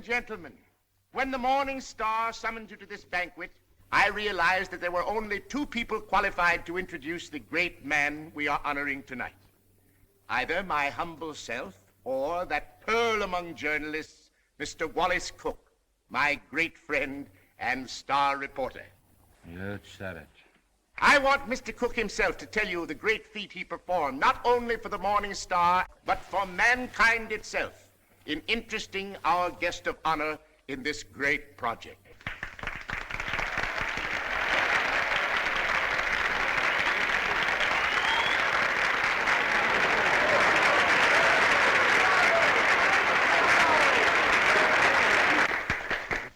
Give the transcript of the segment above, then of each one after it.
and gentlemen, when the Morning Star summoned you to this banquet, I realized that there were only two people qualified to introduce the great man we are honoring tonight. Either my humble self or that pearl among journalists, Mr. Wallace Cook, my great friend and star reporter. You said it. I want Mr. Cook himself to tell you the great feat he performed, not only for the Morning Star, but for mankind itself, in interesting our guest of honor in this great project.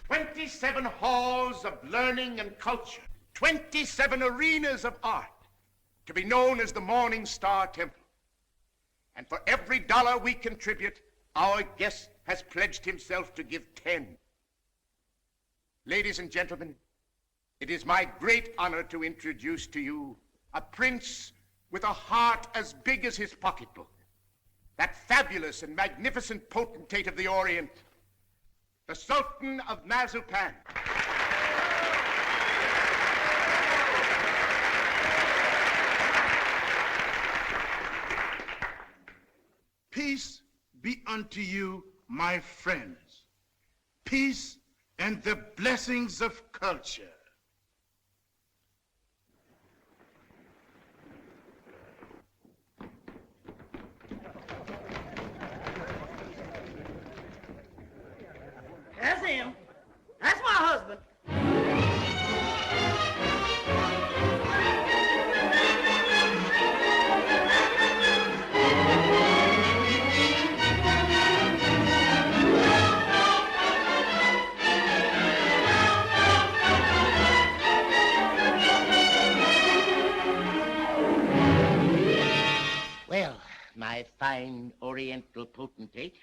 "27 halls of learning and culture, 27 arenas of art, to be known as the Morning Star Temple. And for every dollar we contribute, our guest has pledged himself to give 10. Ladies and gentlemen, it is my great honor to introduce to you a prince with a heart as big as his pocketbook, that fabulous and magnificent potentate of the Orient, the Sultan of Mazupan. Peace be unto you, my friends. Peace and the blessings of culture. That's him. That's my husband. Well, my fine Oriental potentate,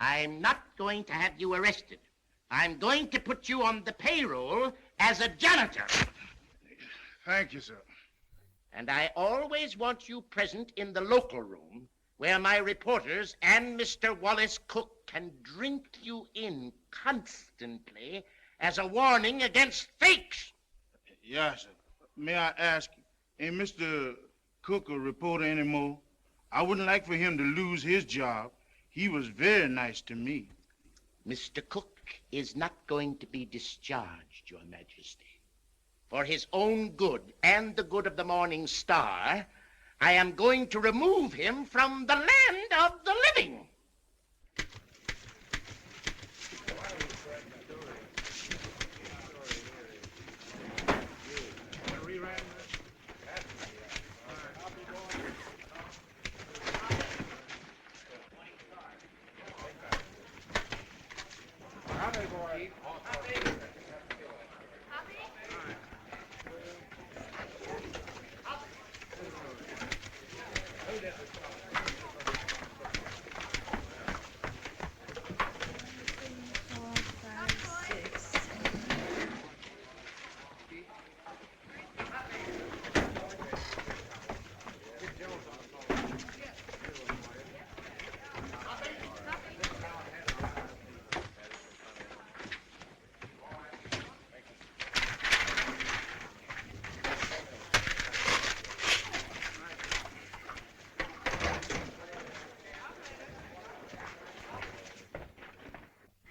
I'm not going to have you arrested. I'm going to put you on the payroll as a janitor. Thank you, sir. And I always want you present in the local room where my reporters and Mr. Wallace Cook can drink you in constantly as a warning against fakes. Yes, sir. May I ask, ain't Mr. Cook a reporter anymore? I wouldn't like for him to lose his job. He was very nice to me. Mr. Cook is not going to be discharged, Your Majesty. For his own good and the good of the Morning Star, I am going to remove him from the land of the living.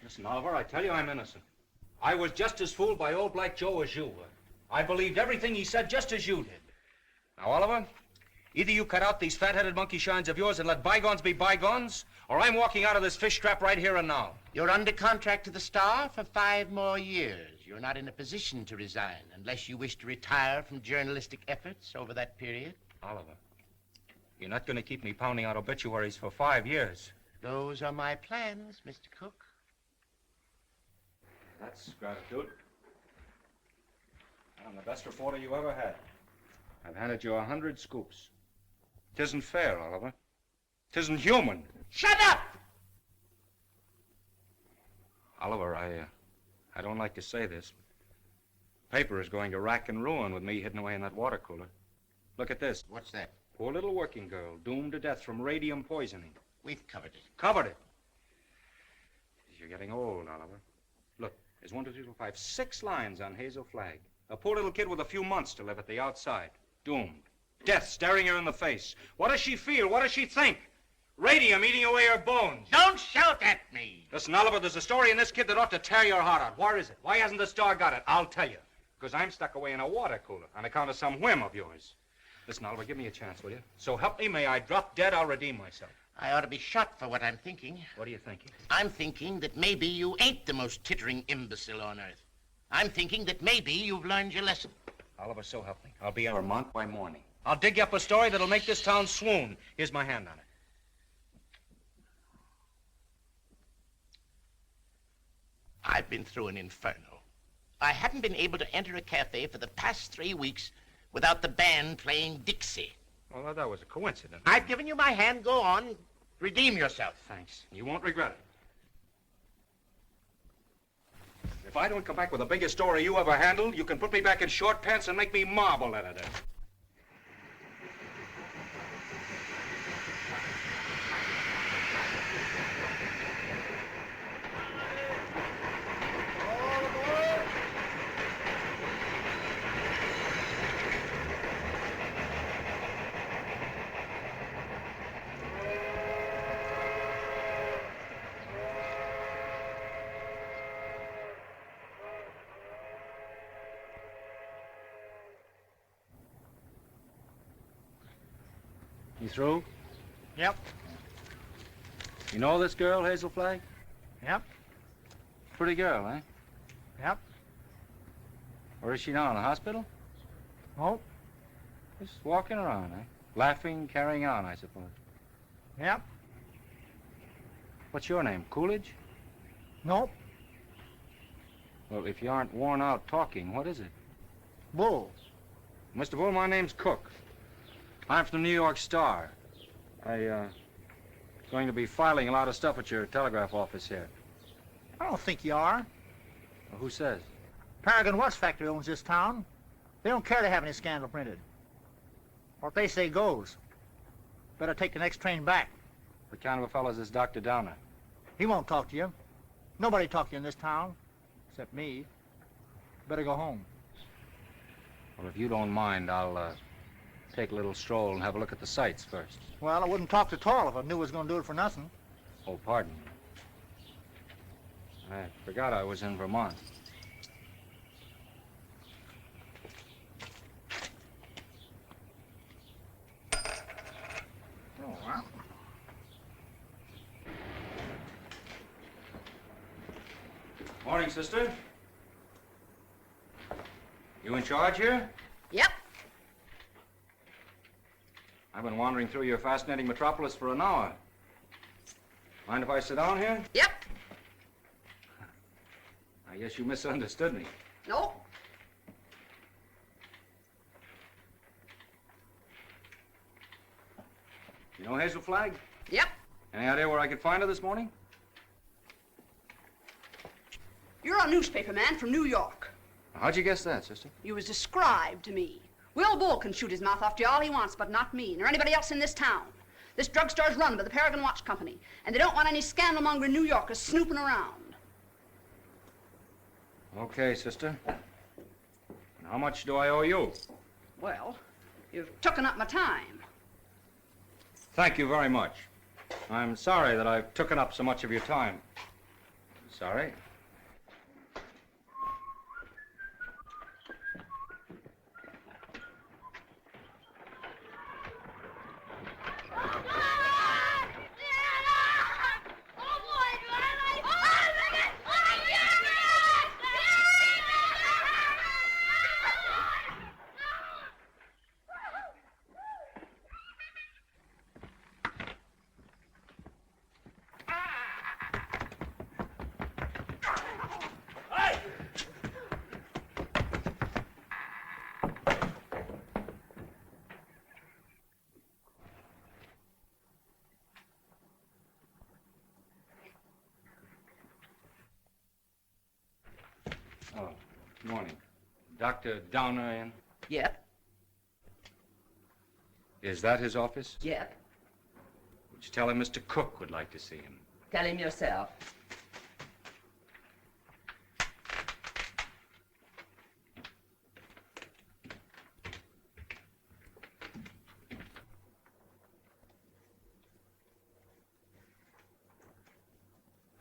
Listen, Oliver, I tell you I'm innocent. I was just as fooled by old Black Joe as you were. I believed everything he said just as you did. Now, Oliver, either you cut out these fat-headed monkey shines of yours and let bygones be bygones, or I'm walking out of this fish trap right here and now. You're under contract to the Star for 5 more years. You're not in a position to resign unless you wish to retire from journalistic efforts over that period. Oliver, you're not going to keep me pounding out obituaries for 5 years. Those are my plans, Mr. Cook. That's gratitude. I'm the best reporter you ever had. I've handed you 100 scoops. 'Tisn't fair, Oliver. 'Tisn't human. Shut up! Oliver, I don't like to say this. Paper is going to rack and ruin with me hidden away in that water cooler. Look at this. What's that? Poor little working girl, doomed to death from radium poisoning. We've covered it. Covered it. you're getting old, Oliver. Look, there's 1, 2, 3, 4, 5, 6 lines on Hazel Flagg. A poor little kid with a few months to live at the outside. Doomed. Death staring her in the face. What does she feel? What does she think? Radium eating away her bones. Don't shout at me. Listen, Oliver, there's a story in this kid that ought to tear your heart out. Where is it? Why hasn't the star got it? I'll tell you. Because I'm stuck away in a water cooler on account of some whim of yours. Listen, Oliver, give me a chance, will you? So help me, may I drop dead, I'll redeem myself. I ought to be shot for what I'm thinking. What are you thinking? I'm thinking that maybe you ain't the most tittering imbecile on earth. I'm thinking that maybe you've learned your lesson. Oliver, so help me. I'll be in Vermont by morning. I'll dig you up a story that'll make this town swoon. Here's my hand on it. I've been through an inferno. I haven't been able to enter a cafe for the past 3 weeks without the band playing Dixie. Well, that was a coincidence. I've given you my hand. Go on. Redeem yourself. Thanks. You won't regret it. If I don't come back with the biggest story you ever handled, you can put me back in short pants and make me marble editor. You through? Yep. You know this girl, Hazel Flagg? Yep. Pretty girl, eh? Yep. Where is she now, in the hospital? Nope. Just walking around, eh? Laughing, carrying on, I suppose. Yep. What's your name, Coolidge? Nope. Well, if you aren't worn out talking, what is it? Bull. Mr. Bull, my name's Cook. I'm from the New York Star. Going to be filing a lot of stuff at your telegraph office here. I don't think you are. Well, who says? Paragon Watch Factory owns this town. They don't care to have any scandal printed. What they say goes. Better take the next train back. What kind of a fellow is this Dr. Downer? He won't talk to you. Nobody talk to you in this town, except me. Better go home. Well, if you don't mind, I'll take a little stroll and have a look at the sights first. Well, I wouldn't talk at all if I knew I was going to do it for nothing. Oh, pardon me. I forgot I was in Vermont. Oh, well. Morning, sister. You in charge here? Yep. I've been wandering through your fascinating metropolis for an hour. Mind if I sit down here? Yep. I guess you misunderstood me. Nope. You know Hazel Flagg? Yep. Any idea where I could find her this morning? You're a newspaper man from New York. How'd you guess that, sister? You was described to me. Will Bull can shoot his mouth off to you all he wants, but not me, nor anybody else in this town. This drugstore's run by the Paragon Watch Company, and they don't want any scandal-mongering New Yorkers snooping around. Okay, sister. And how much do I owe you? Well, you've taken up my time. Thank you very much. I'm sorry that I've taken up so much of your time. Sorry. Oh, good morning. Dr. Downer in? Yep. Is that his office? Yep. Would you tell him Mr. Cook would like to see him? Tell him yourself.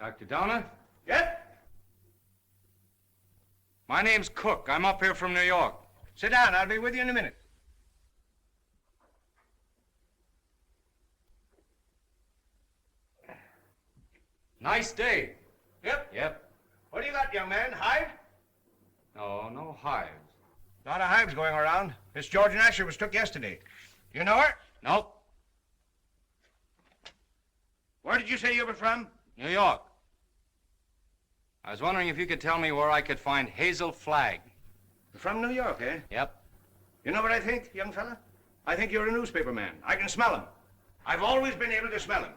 Dr. Donner? Yep. My name's Cook. I'm up here from New York. Sit down. I'll be with you in a minute. Nice day. Yep. Yep. What do you got, young man? Hive? No, no hives. A lot of hives going around. Miss Georgian Asher was took yesterday. You know her? Nope. Where did you say you were from? New York. I was wondering if you could tell me where I could find Hazel Flagg. From New York, eh? Yep. You know what I think, young fella? I think you're a newspaper man. I can smell him. I've always been able to smell him.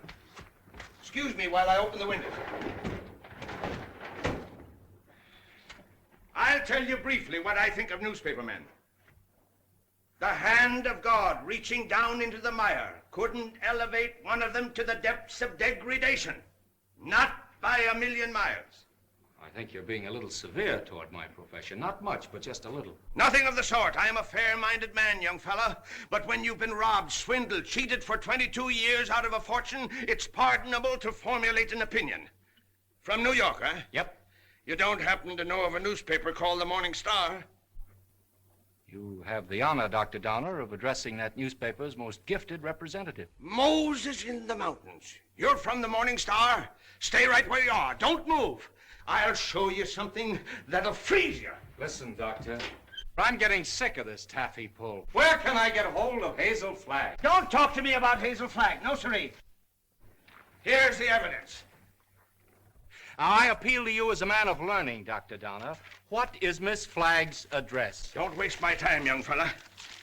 Excuse me while I open the window. I'll tell you briefly what I think of newspaper men. The hand of God reaching down into the mire couldn't elevate one of them to the depths of degradation. Not by a million miles. I think you're being a little severe toward my profession. Not much, but just a little. Nothing of the sort. I am a fair-minded man, young fella. But when you've been robbed, swindled, cheated for 22 years out of a fortune, it's pardonable to formulate an opinion. From New York, huh? Yep. You don't happen to know of a newspaper called the Morning Star? You have the honor, Dr. Donner, of addressing that newspaper's most gifted representative. Moses in the mountains. You're from the Morning Star? Stay right where you are. Don't move. I'll show you something that'll freeze you. Listen, Doctor. I'm getting sick of this taffy pull. Where can I get hold of Hazel Flagg? Don't talk to me about Hazel Flagg. No, sirree. Here's the evidence. Now, I appeal to you as a man of learning, Dr. Donner. What is Miss Flagg's address? Don't waste my time, young fella.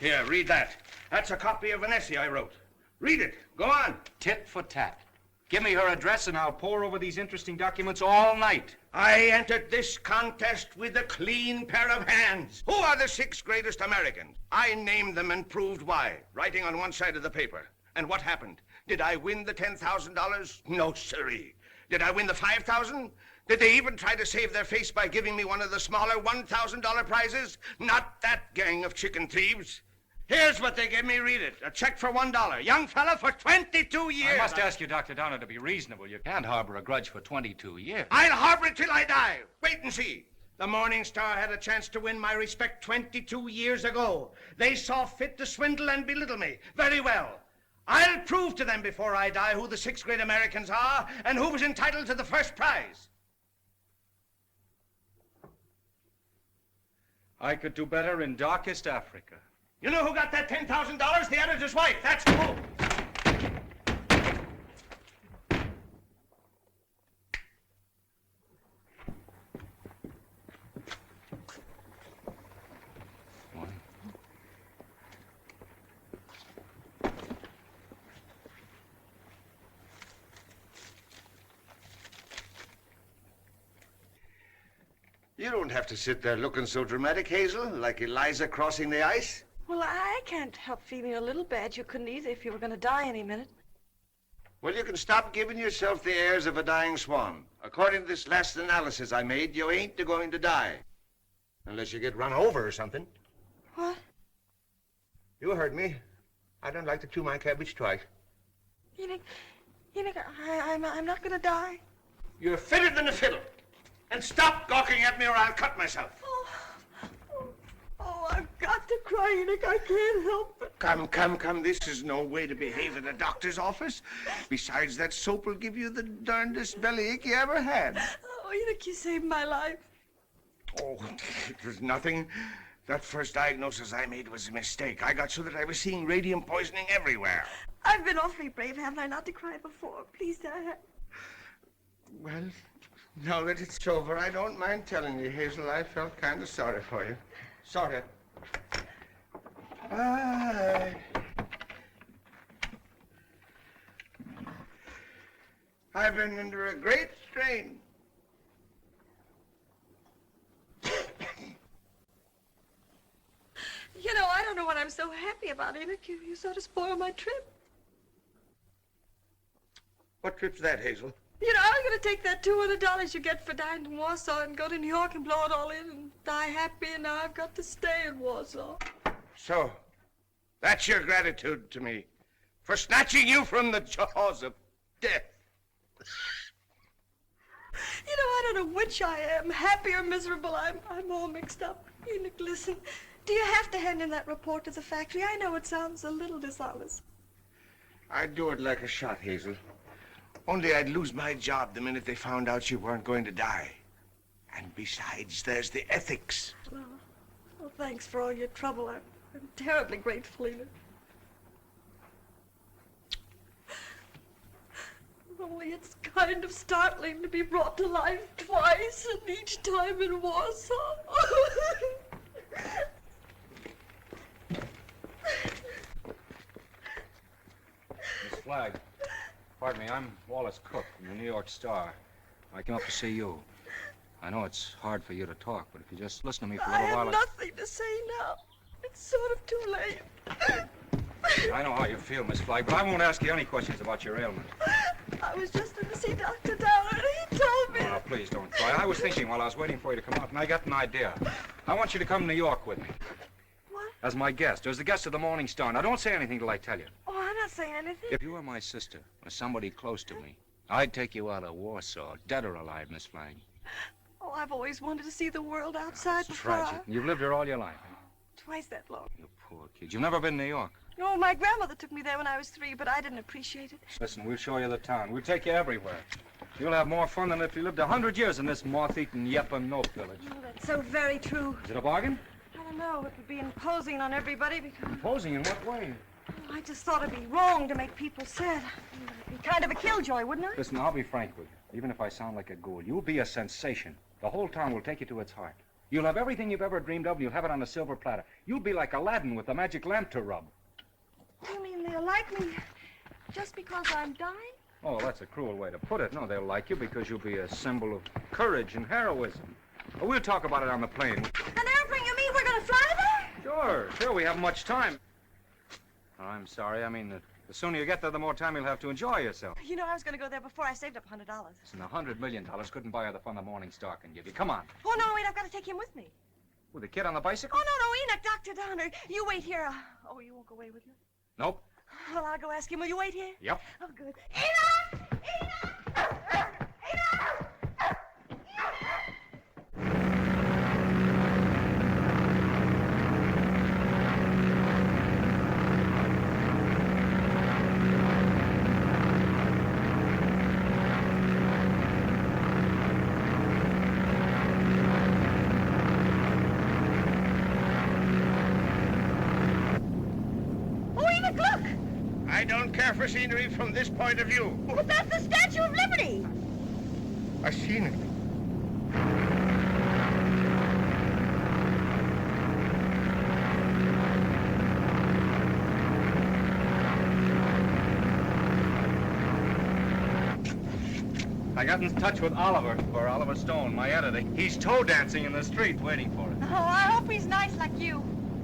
Here, read that. That's a copy of an essay I wrote. Read it. Go on. Tit for tat. Give me her address and I'll pore over these interesting documents all night. I entered this contest with a clean pair of hands. Who are the 6 greatest Americans? I named them and proved why, writing on one side of the paper. And what happened? Did I win the $10,000? No, sirree. Did I win the $5,000? Did they even try to save their face by giving me one of the smaller $1,000 prizes? Not that gang of chicken thieves. Here's what they gave me. Read it. A check for $1. Young fella, for 22 years. I must ask you, Dr. Donner, to be reasonable. You can't harbor a grudge for 22 years. I'll harbor it till I die. Wait and see. The Morning Star had a chance to win my respect 22 years ago. They saw fit to swindle and belittle me. Very well. I'll prove to them before I die who the 6 great Americans are and who was entitled to the first prize. I could do better in darkest Africa. You know who got that $10,000? The editor's wife. That's who. You don't have to sit there looking so dramatic, Hazel, like Eliza crossing the ice. Well, I can't help feeling a little bad. You couldn't either if you were going to die any minute. Well, you can stop giving yourself the airs of a dying swan. According to this last analysis I made, you ain't going to die. Unless you get run over or something. What? You heard me. I don't like to chew my cabbage twice. Enoch, I'm not going to die. You're fitter than a fiddle. And stop gawking at me or I'll cut myself. Oh, I've got to cry, Enoch. I can't help it. Come. This is no way to behave at a doctor's office. Besides, that soap will give you the darndest bellyache you ever had. Oh, Enoch, you saved my life. Oh, it was nothing. That first diagnosis I made was a mistake. I got so that I was seeing radium poisoning everywhere. I've been awfully brave, haven't I, not to cry before? Please, Dad. Well, now that it's over, I don't mind telling you, Hazel, I felt kind of sorry for you. Sort of. I've been under a great strain. You know, I don't know what I'm so happy about, Enoch. You sort of spoiled my trip. What trip's that, Hazel? You know, I was going to take that $200 you get for dying in Warsaw and go to New York and blow it all in and die happy, and now I've got to stay in Warsaw. So, that's your gratitude to me for snatching you from the jaws of death. You know, I don't know which I am, happy or miserable. I'm all mixed up. Enoch, listen. Do you have to hand in that report to the factory? I know it sounds a little dishonest. I'd do it like a shot, Hazel. Only I'd lose my job the minute they found out you weren't going to die. And besides, there's the ethics. Well, thanks for all your trouble. I'm terribly grateful, Enoch. Only it's kind of startling to be brought to life twice, and each time in Warsaw. Miss Flagg, pardon me, I'm Wallace Cook from the New York Star. I came up to see you. I know it's hard for you to talk, but if you just listen to me for a I little while... have nothing to say now. It's sort of too late. I know how you feel, Miss Flagg, but I won't ask you any questions about your ailment. I was just in to see Dr. Downer, and he told me... Oh, please don't cry. I was thinking while I was waiting for you to come out, and I got an idea. I want you to come to New York with me. What? As my guest, as the guest of the Morning Star. Now, don't say anything till I tell you. Oh, I'm not saying anything. If you were my sister, or somebody close to me, I'd take you out of Warsaw, dead or alive, Miss Flagg. Oh, I've always wanted to see the world outside It's before tragic. You've lived here all your life. Twice that long. You poor kid. You've never been to New York. Oh, my grandmother took me there when I was 3, but I didn't appreciate it. Listen, we'll show you the town. We'll take you everywhere. You'll have more fun than if you lived 100 years in this moth-eaten Yep-and-Nope village. Oh, that's so very true. Is it a bargain? I don't know. It would be imposing on everybody because... Imposing in what way? Oh, I just thought it'd be wrong to make people sad. It'd be kind of a killjoy, wouldn't it? Listen, I'll be frank with you. Even if I sound like a ghoul, you'll be a sensation. The whole town will take you to its heart. You'll have everything you've ever dreamed of, and you'll have it on a silver platter. You'll be like Aladdin with the magic lamp to rub. You mean they'll like me just because I'm dying? Oh, that's a cruel way to put it. No, they'll like you because you'll be a symbol of courage and heroism. We'll talk about it on the plane. An airplane, you mean we're going to fly there? Sure, we have much time. Oh, I'm sorry. I mean, the sooner you get there, the more time you'll have to enjoy yourself. You know, I was going to go there before I saved up $100. Listen, $100 million couldn't buy her the fun the Morning Star can give you. Come on. Oh, no, wait, I've got to take him with me. With the kid on the bicycle? Oh, no, Enoch, Dr. Downer. You wait here. Oh, you won't go away with me? Nope. Well, I'll go ask him. Will you wait here? Yep. Oh, good. Enoch! Enoch! Enoch! I don't care for scenery from this point of view. But that's the Statue of Liberty. I've seen it. I got in touch with Oliver Stone, my editor. He's toe dancing in the street waiting for it. Oh, I hope he's nice like you.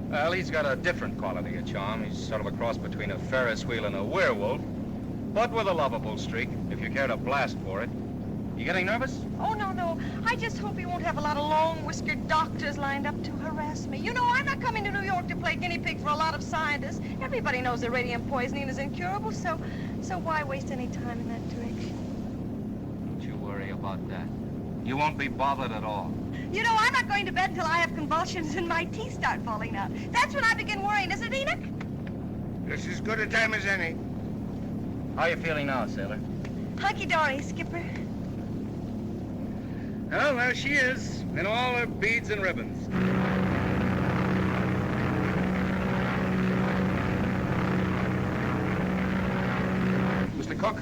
Well, he's got a different quality of charm. He's sort of a cross between a Ferris wheel and a werewolf, but with a lovable streak, if you care to blast for it. You getting nervous? Oh, no. I just hope he won't have a lot of long-whiskered doctors lined up to harass me. You know, I'm not coming to New York to play guinea pig for a lot of scientists. Everybody knows that radium poisoning is incurable, so why waste any time in that direction? Don't you worry about that. You won't be bothered at all. You know, I'm not going to bed until I have convulsions and my teeth start falling out. That's when I begin worrying, isn't it, Enoch? This is as good a time as any. How are you feeling now, sailor? Hunky-dory, Skipper. Well, there she is, in all her beads and ribbons. Mr. Cook?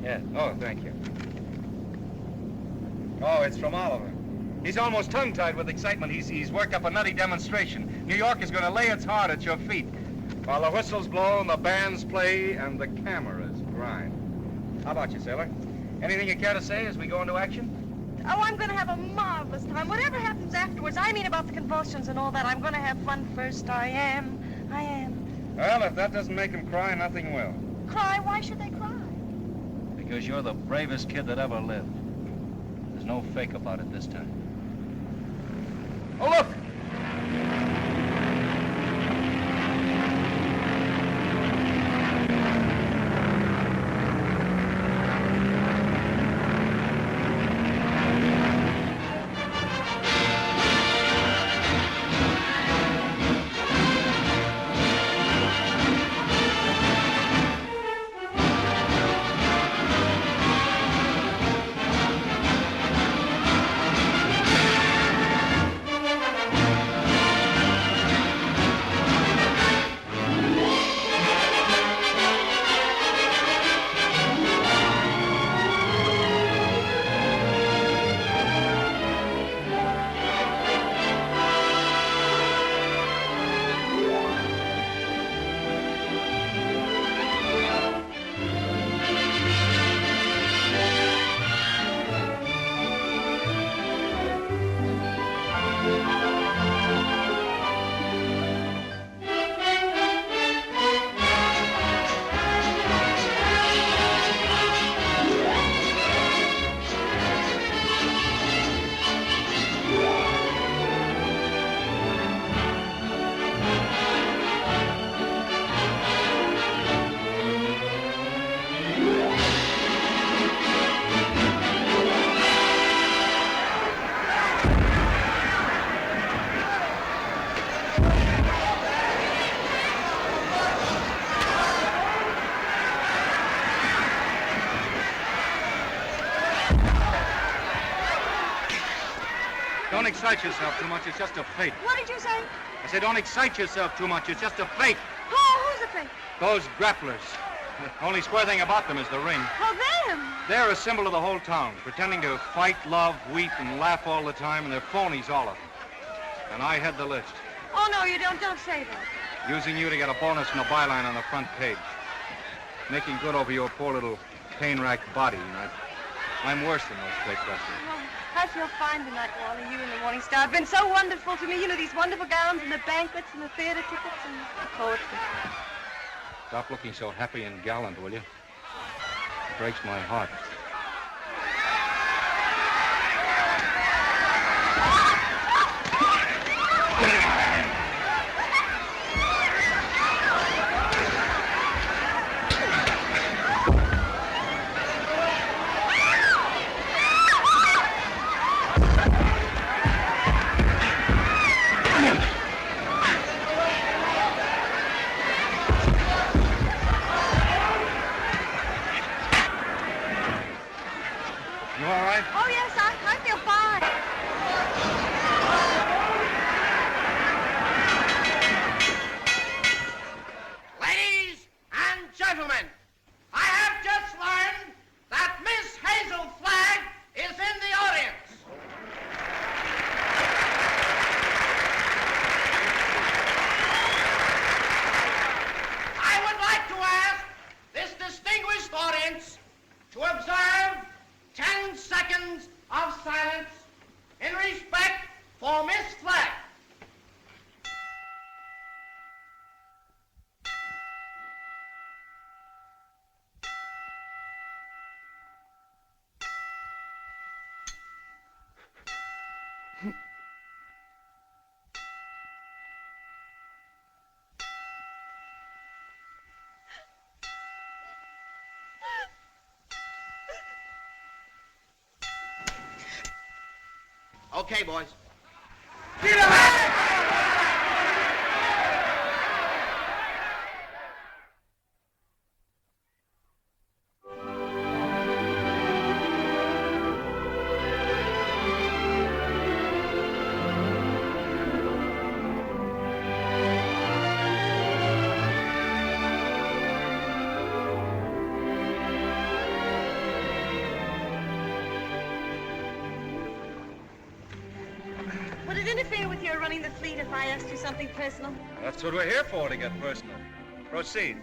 Yeah. Oh, thank you. Oh, it's from Oliver. He's almost tongue-tied with excitement. He's worked up a nutty demonstration. New York is going to lay its heart at your feet while the whistles blow and the bands play and the cameras grind. How about you, sailor? Anything you care to say as we go into action? Oh, I'm going to have a marvelous time. Whatever happens afterwards, I mean about the convulsions and all that, I'm going to have fun first. I am. Well, if that doesn't make them cry, nothing will. Cry? Why should they cry? Because you're the bravest kid that ever lived. There's no fake about it this time. Oh, look! Don't excite yourself too much. It's just a fake. What did you say? I said don't excite yourself too much. It's just a fake. Who's the fake? Those grapplers. The only square thing about them is the ring. Oh, them. They're a symbol of the whole town, pretending to fight, love, weep, and laugh all the time, and they're phonies, all of them. And I head the list. Oh, no, you don't. Don't say that. Using you to get a bonus and a byline on the front page. Making good over your poor little pain-racked body. And I'm worse than those fake wrestlers. Oh, I feel fine tonight, Wally. You and the Morning Star have been so wonderful to me. You know, these wonderful gowns and the banquets and the theater tickets and the poetry. Stop looking so happy and gallant, will you? It breaks my heart. Oh, yes, I feel fine. Ladies and gentlemen, I have just learned that Miss Hazel Flagg is in the audience. I would like to ask this distinguished audience to observe 10 seconds of silence in respect for Miss Flagg. Okay, boys. Get up! Would it interfere with your running the fleet if I asked you something personal? That's what we're here for, to get personal. Proceed.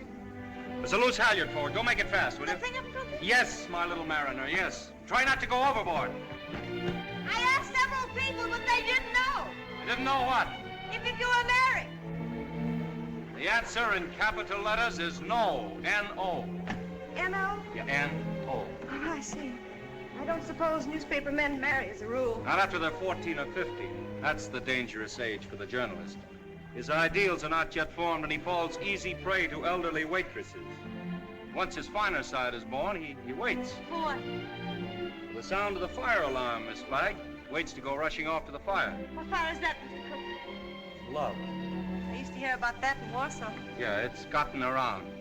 There's a loose halyard forward. Go make it fast, will you? The thing up front? Yes, my little mariner, yes. Try not to go overboard. I asked several people, but they didn't know. You didn't know what? If you were married. The answer in capital letters is no. N-O. N-O? Yeah, N-O. Oh, I see. I don't suppose newspaper men marry as a rule. Not after they're 14 or 15. That's the dangerous age for the journalist. His ideals are not yet formed, and he falls easy prey to elderly waitresses. Once his finer side is born, he waits. For what? The sound of the fire alarm, Miss Flagg. Waits to go rushing off to the fire. What fire is that, Mr. Cook? Love. I used to hear about that in Warsaw. Yeah, it's gotten around.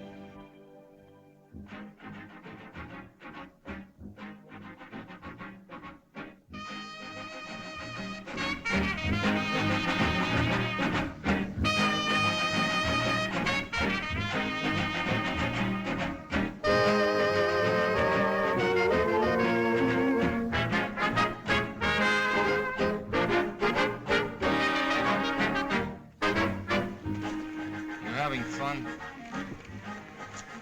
Having fun?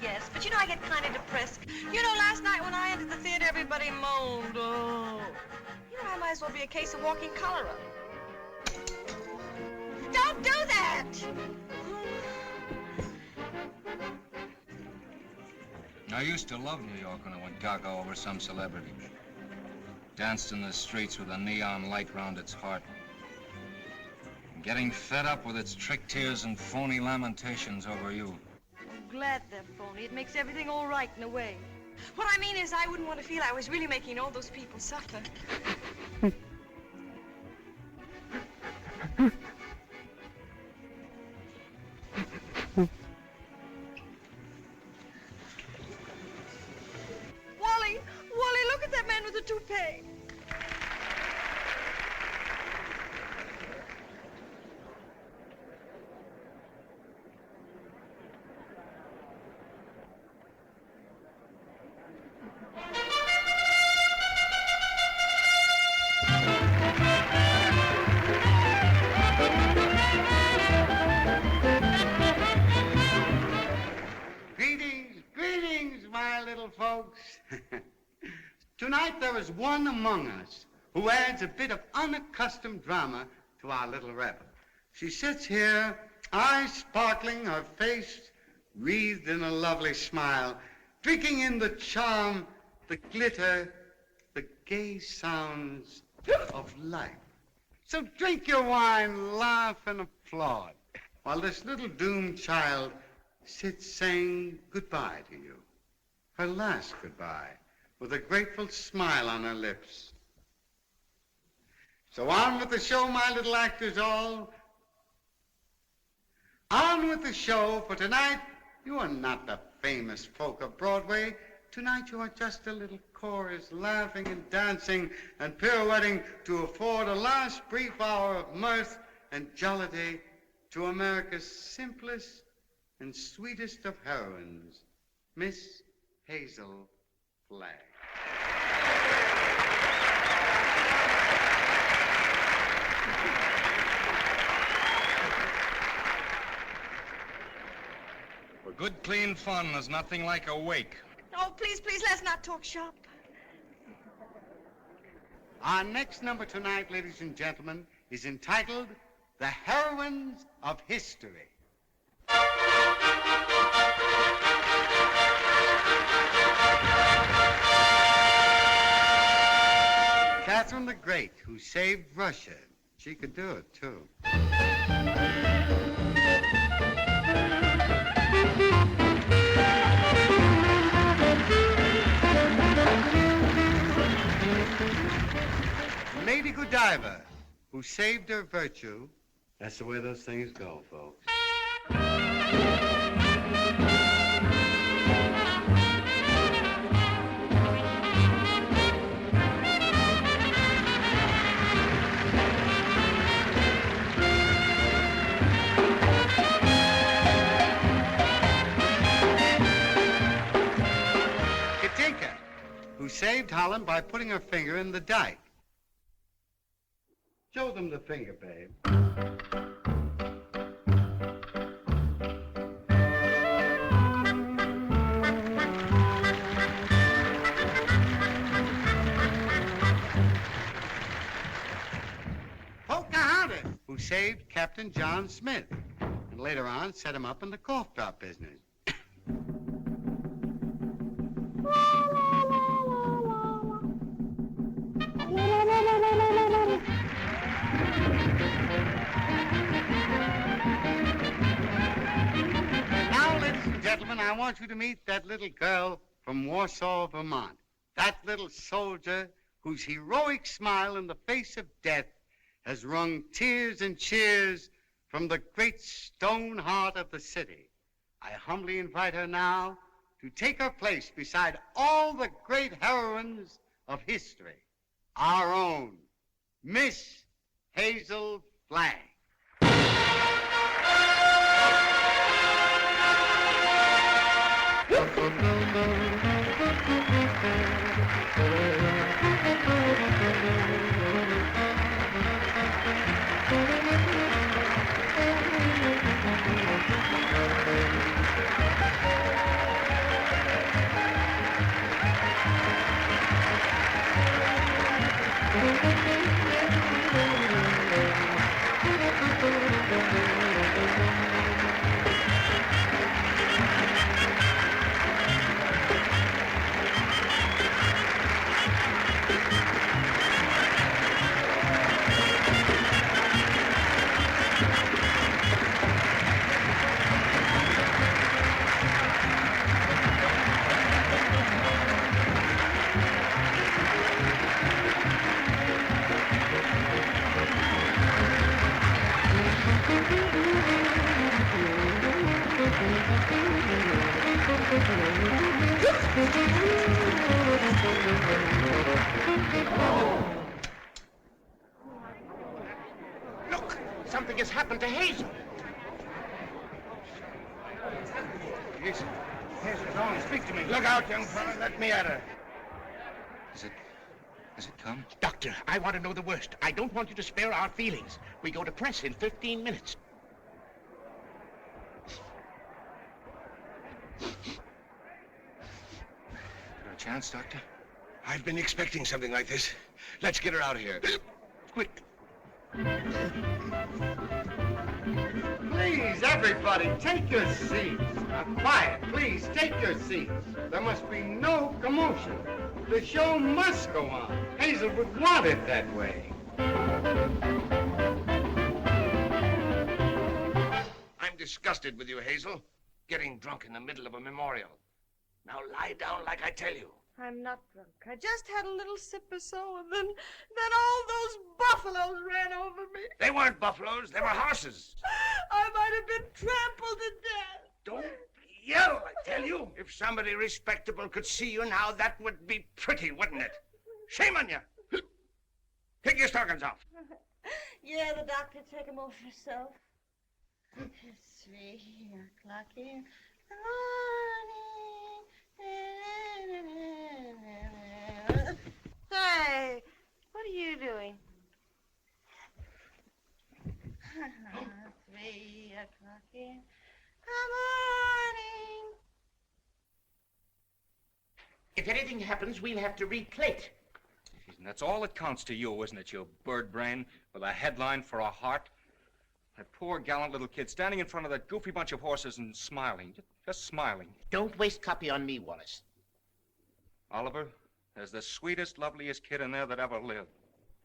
Yes, but you know, I get kind of depressed. You know, last night when I entered the theater, everybody moaned. Oh. You know, I might as well be a case of walking cholera. Don't do that! I used to love New York when I went gaga over some celebrity. Danced in the streets with a neon light round its heart. Getting fed up with its trick tears and phony lamentations over you. I'm glad they're phony. It makes everything all right in a way. What I mean is I wouldn't want to feel I was really making all those people suffer. Wally, look at that man with the toupee. little folks. Tonight there is one among us who adds a bit of unaccustomed drama to our little revel. She sits here, eyes sparkling, her face wreathed in a lovely smile, drinking in the charm, the glitter, the gay sounds of life. So drink your wine, laugh, and applaud, while this little doomed child sits saying goodbye to you. Her last goodbye, with a grateful smile on her lips. So on with the show, my little actors all. On with the show, for tonight you are not the famous folk of Broadway. Tonight you are just a little chorus, laughing and dancing and pirouetting to afford a last brief hour of mirth and jollity to America's simplest and sweetest of heroines, Miss Hazel Flagg. For good, clean fun, there's nothing like a wake. Oh, please, please, let's not talk shop. Our next number tonight, ladies and gentlemen, is entitled The Heroines of History. Catherine the Great, who saved Russia. She could do it, too. Lady Godiva, who saved her virtue. That's the way those things go, folks. Katinka, who saved Holland by putting her finger in the dike. Show them the finger, babe. Pocahontas, who saved Captain John Smith, and later on set him up in the cough drop business. Gentlemen, I want you to meet that little girl from Warsaw, Vermont. That little soldier whose heroic smile in the face of death has wrung tears and cheers from the great stone heart of the city. I humbly invite her now to take her place beside all the great heroines of history. Our own Miss Hazel Flagg. Look, something has happened to Hazel. Hazel, go on, speak to me. Look out, young fella. Let me at her. Has it come? Doctor, I want to know the worst. I don't want you to spare our feelings. We go to press in 15 minutes. chance, Doctor? I've been expecting something like this. Let's get her out of here. Quick. Please, everybody, take your seats. Now, quiet, please, take your seats. There must be no commotion. The show must go on. Hazel would want it that way. I'm disgusted with you, Hazel. Getting drunk in the middle of a memorial. Now lie down like I tell you. I'm not drunk. I just had a little sip or so, and then all those buffaloes ran over me. They weren't buffaloes, they were horses. I might have been trampled to death. Don't yell, I tell you. If somebody respectable could see you now, that would be pretty, wouldn't it? Shame on you. Take your stockings off. Yeah, the doctor, take them off yourself. It's 3 o'clock in the morning. Hey, what are you doing? 3 o'clock in the morning. If anything happens, we'll have to replate. And that's all that counts to you, isn't it, you bird brain with a headline for a heart? That poor, gallant little kid standing in front of that goofy bunch of horses and smiling, just smiling. Don't waste copy on me, Wallace. Oliver, there's the sweetest, loveliest kid in there that ever lived.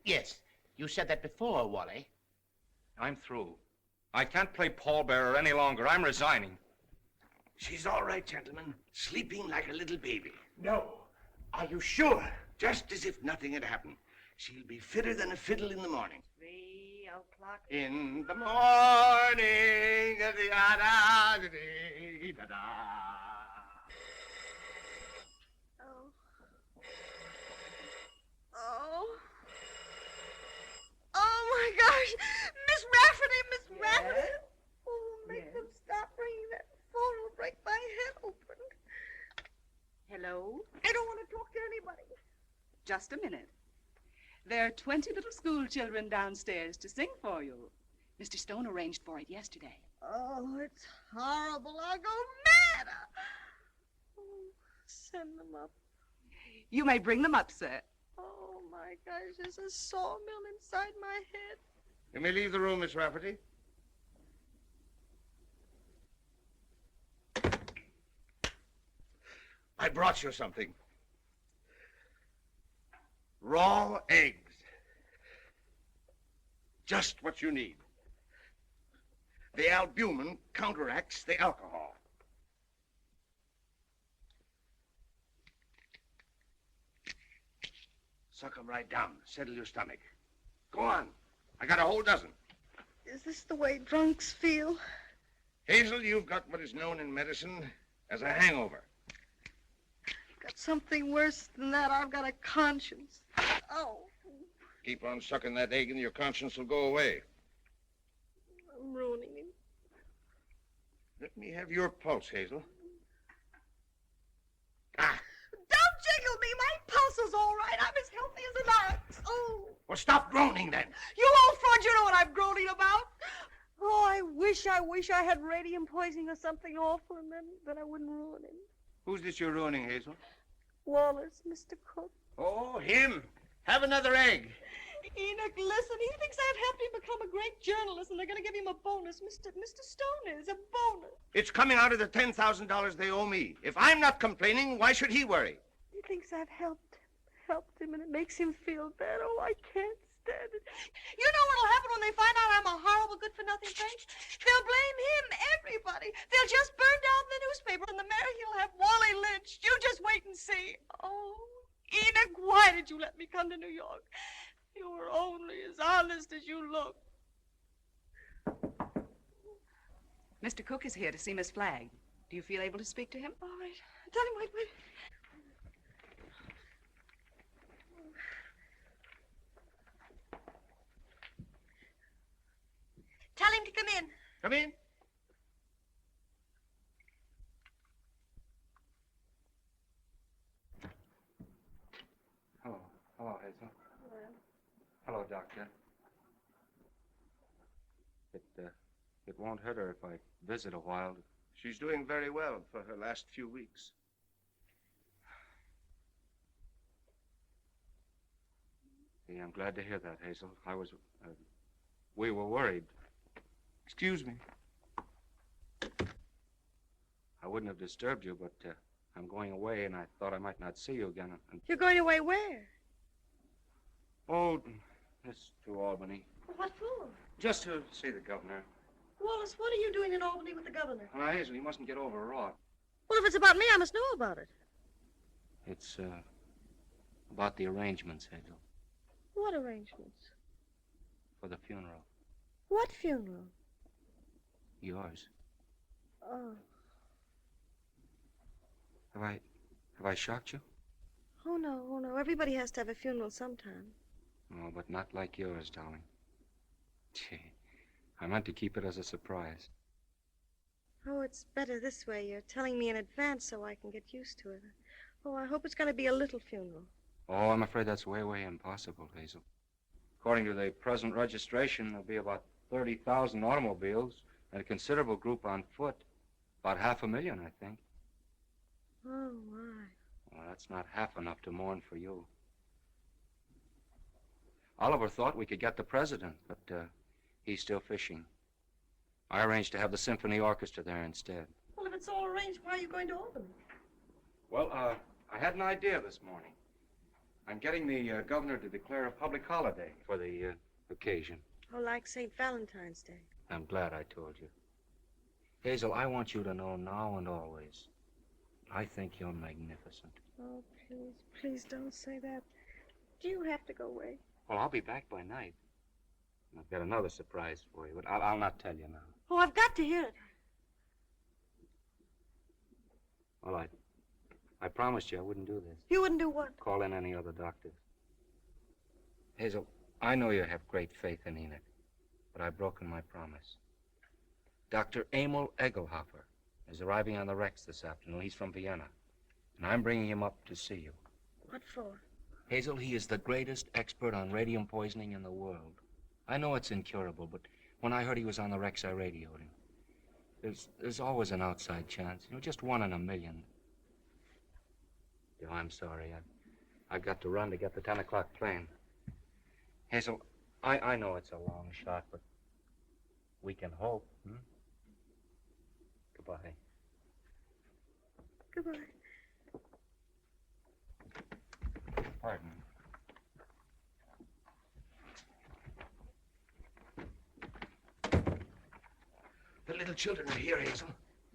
Yes, you said that before, Wally. I'm through. I can't play pallbearer any longer. I'm resigning. She's all right, gentlemen. Sleeping like a little baby. No. Are you sure? Just as if nothing had happened. She'll be fitter than a fiddle in the morning. 3 o'clock. In the morning. Oh, my gosh. Miss Rafferty. Oh, make them stop ringing that phone. It'll break my head open. Hello? I don't want to talk to anybody. Just a minute. There are 20 little school children downstairs to sing for you. Mr. Stone arranged for it yesterday. Oh, it's horrible. I'll go mad. Oh, send them up. You may bring them up, sir. Oh, my gosh, there's a sawmill inside my head. You may leave the room, Miss Rafferty. I brought you something. Raw eggs. Just what you need. The albumin counteracts the alcohol. Suck them right down. Settle your stomach. Go on. I got a whole dozen. Is this the way drunks feel? Hazel, you've got what is known in medicine as a hangover. Got something worse than that. I've got a conscience. Oh, Keep on sucking that egg and your conscience will go away. I'm ruining him. Let me have your pulse, Hazel. Don't jiggle me. My pulse is all right. I'm as healthy as an ox. Oh. Well, stop groaning then. You old fraud, you know what I'm groaning about. Oh, I wish I had radium poisoning or something awful, and then I wouldn't ruin him. Who's this you're ruining, Hazel? Wallace, Mr. Cook. Oh, him. Have another egg. Enoch, listen, he thinks I've helped him become a great journalist, and they're going to give him a bonus. Mr. Stone is a bonus. It's coming out of the $10,000 they owe me. If I'm not complaining, why should he worry? He thinks I've helped him, and it makes him feel bad. Oh, I can't stand it. You know what'll happen when they find out I'm a horrible, good-for-nothing thing? They'll blame him, everybody. They'll just burn down the newspaper, and the mayor, he'll have Wally lynched. You just wait and see. Oh, Enoch, why did you let me come to New York? You were only as honest as you look. Mr. Cook is here to see Miss Flagg. Do you feel able to speak to him? All right. Tell him, wait. Tell him to come in. Come in. Hello, Hazel. Hello, Doctor. It won't hurt her if I visit a while. She's doing very well for her last few weeks. Yeah, I'm glad to hear that, Hazel. We were worried. Excuse me. I wouldn't have disturbed you, but I'm going away, and I thought I might not see you again. You're going away where? Oh, it's to Albany. What for? Just to see the governor. Wallace, what are you doing in Albany with the governor? Now, Hazel, you mustn't get overwrought. Well, if it's about me, I must know about it. It's, about the arrangements, Hazel, What arrangements? for the funeral. What funeral? Yours. Oh. Have I shocked you? Oh, no. Everybody has to have a funeral sometime. No, but not like yours, darling. Gee, I meant to keep it as a surprise. Oh, it's better this way. You're telling me in advance so I can get used to it. Oh, I hope it's going to be a little funeral. Oh, I'm afraid that's way, way impossible, Hazel. According to the present registration, there'll be about 30,000 automobiles and a considerable group on foot. About 500,000, I think. Oh, my. Well, that's not half enough to mourn for you. Oliver thought we could get the president, but he's still fishing. I arranged to have the symphony orchestra there instead. Well, if it's all arranged, why are you going to Albany? Well, I had an idea this morning. I'm getting the governor to declare a public holiday for the occasion. Oh, like St. Valentine's Day. I'm glad I told you. Hazel, I want you to know now and always, I think you're magnificent. Oh, please don't say that. Do you have to go away? Well, I'll be back by night. I've got another surprise for you, but I'll not tell you now. Oh, I've got to hear it. Well, I promised you I wouldn't do this. You wouldn't do what? Call in any other doctors. Hazel, I know you have great faith in Enid, but I've broken my promise. Dr. Emil Egelhofer is arriving on the Rex this afternoon. He's from Vienna, and I'm bringing him up to see you. What for? Hazel, he is the greatest expert on radium poisoning in the world. I know it's incurable, but when I heard he was on the Rex, I radioed him. There's always an outside chance, just 1 in a million. Oh, I'm sorry. I've got to run to get the 10 o'clock plane. Hazel, I know it's a long shot, but we can hope. Goodbye. Goodbye. Pardon. The little children are here, Hazel.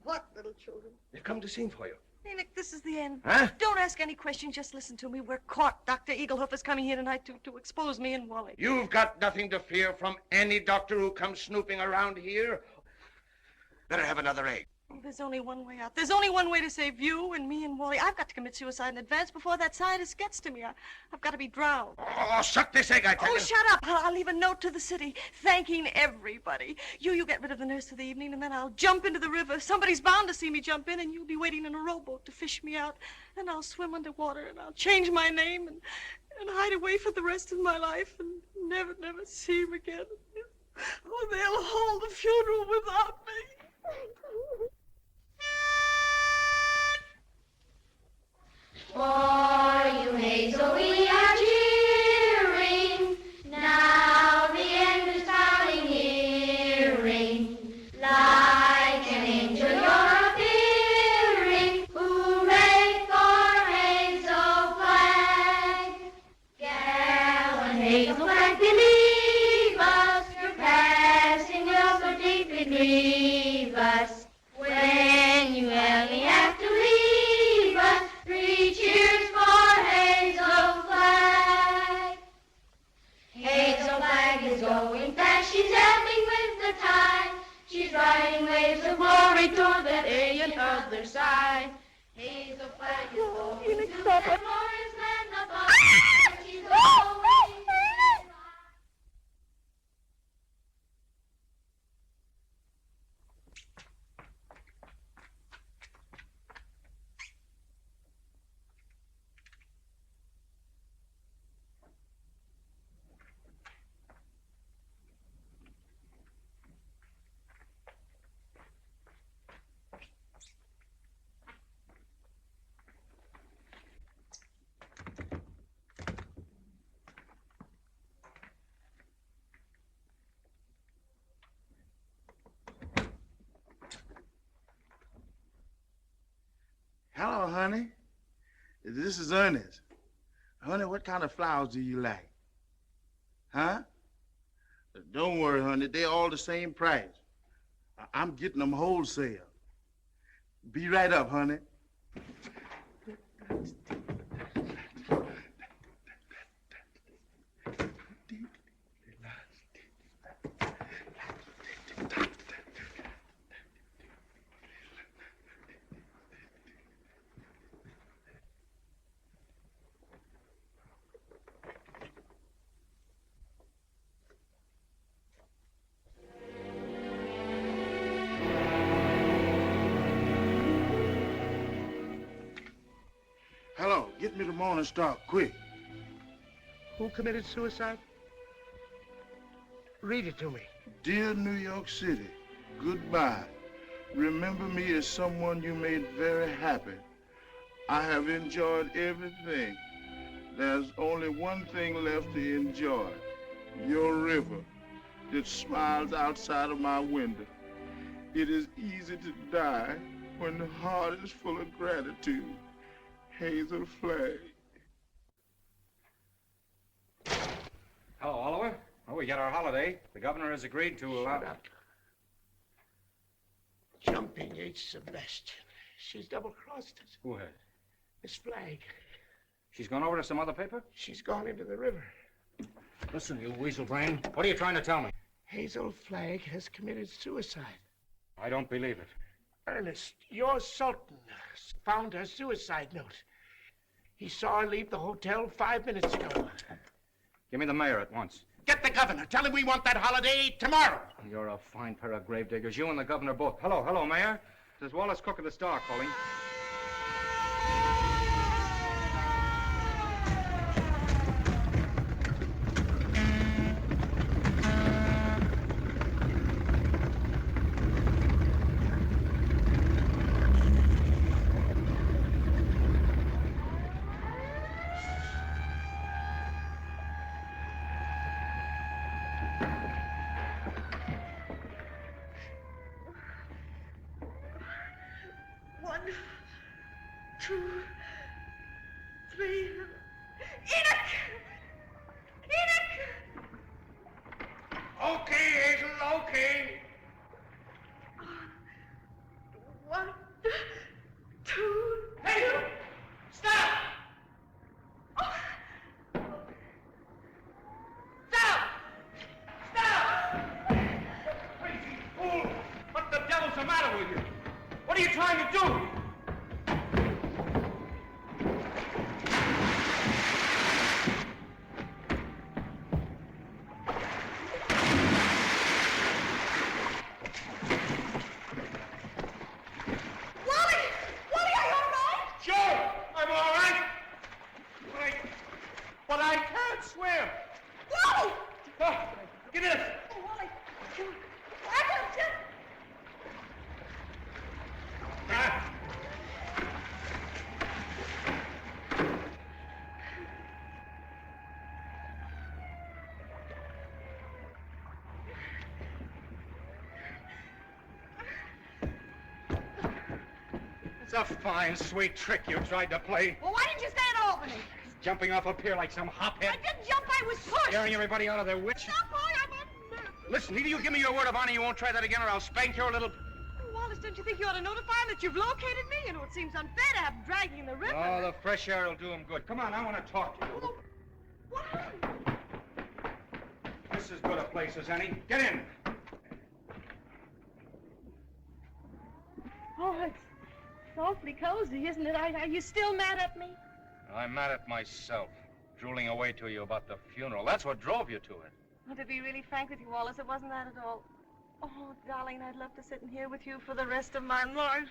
What little children? They've come to sing for you. Enoch, this is the end. Huh? Don't ask any questions, just listen to me. We're caught. Dr. Egelhofer's coming here tonight to expose me and Wally. You've got nothing to fear from any doctor who comes snooping around here. Better have another egg. Oh, there's only one way out. There's only one way to save you and me and Wally. I've got to commit suicide in advance before that scientist gets to me. I've got to be drowned. Oh, suck this egg, I tell you. Oh, shut up. I'll leave a note to the city thanking everybody. You get rid of the nurse for the evening, and then I'll jump into the river. Somebody's bound to see me jump in, and you'll be waiting in a rowboat to fish me out. And I'll swim underwater, and I'll change my name and hide away for the rest of my life and never see him again. Oh, they'll hold the funeral without me. For you, Hazel, we are cheering. Now the end is coming hearing. Like an angel you're appearing. Hooray for Hazel Flagg. Gallant Hazel Flagg, believe us. Your passing will so deeply grieve us. When you only have to leave us, 3 cheers for Hazel Flagg. Hazel Flagg is going fast, she's ebbing with the tide. She's riding waves of glory toward that alien other side. Hazel Flagg is going to that glorious land above. Where she's going. Hello, honey. This is Ernest. Honey, what kind of flowers do you like? Huh? Don't worry, honey. They're all the same price. I'm getting them wholesale. Be right up, honey. Hello, get me the Morning Star, quick. Who committed suicide? Read it to me. Dear New York City, goodbye. Remember me as someone you made very happy. I have enjoyed everything. There's only one thing left to enjoy. Your river that smiles outside of my window. It is easy to die when the heart is full of gratitude. Hazel Flagg. Hello, Oliver. Well, we got our holiday. The governor has agreed to allow... Shut up. Jumping H. Sebastian. She's double-crossed us. Who has? Miss Flagg. She's gone over to some other paper? She's gone into the river. Listen, you weasel brain. What are you trying to tell me? Hazel Flagg has committed suicide. I don't believe it. Ernest, your Sultan found her suicide note. He saw her leave the hotel 5 minutes ago. Give me the mayor at once. Get the governor. Tell him we want that holiday tomorrow. You're a fine pair of gravediggers. You and the governor both. Hello, Mayor. This is Wallace Cook of the Star calling. One, two, three. Enoch! Enoch! Okay, Hazel, okay. One, two. Hazel! Stop! Stop! Stop! Crazy fool! What the devil's the matter with you? What are you trying to do? Sure, I'm all right. But I can't swim. Wally! Give me this. Oh, Wally. I got you. Ah. It's a fine, sweet trick you tried to play. Well, why didn't you stay in Albany? Jumping off a pier like some hophead. I didn't jump, I was pushed. Scaring everybody out of their wits. Stop, boy, I'm on. Listen, either you give me your word of honor you won't try that again or I'll spank your little... Wallace, don't you think you ought to notify him that you've located me? You know, it seems unfair to have him dragging in the river. Oh, the fresh air will do him good. Come on, I want to talk to you. Why? This is as good a place as any. Get in. Oh, it's awfully cozy, isn't it? Are you still mad at me? I'm mad at myself, drooling away to you about the funeral. That's what drove you to it. Well, to be really frank with you, Wallace, it wasn't that at all. Oh, darling, I'd love to sit in here with you for the rest of my life.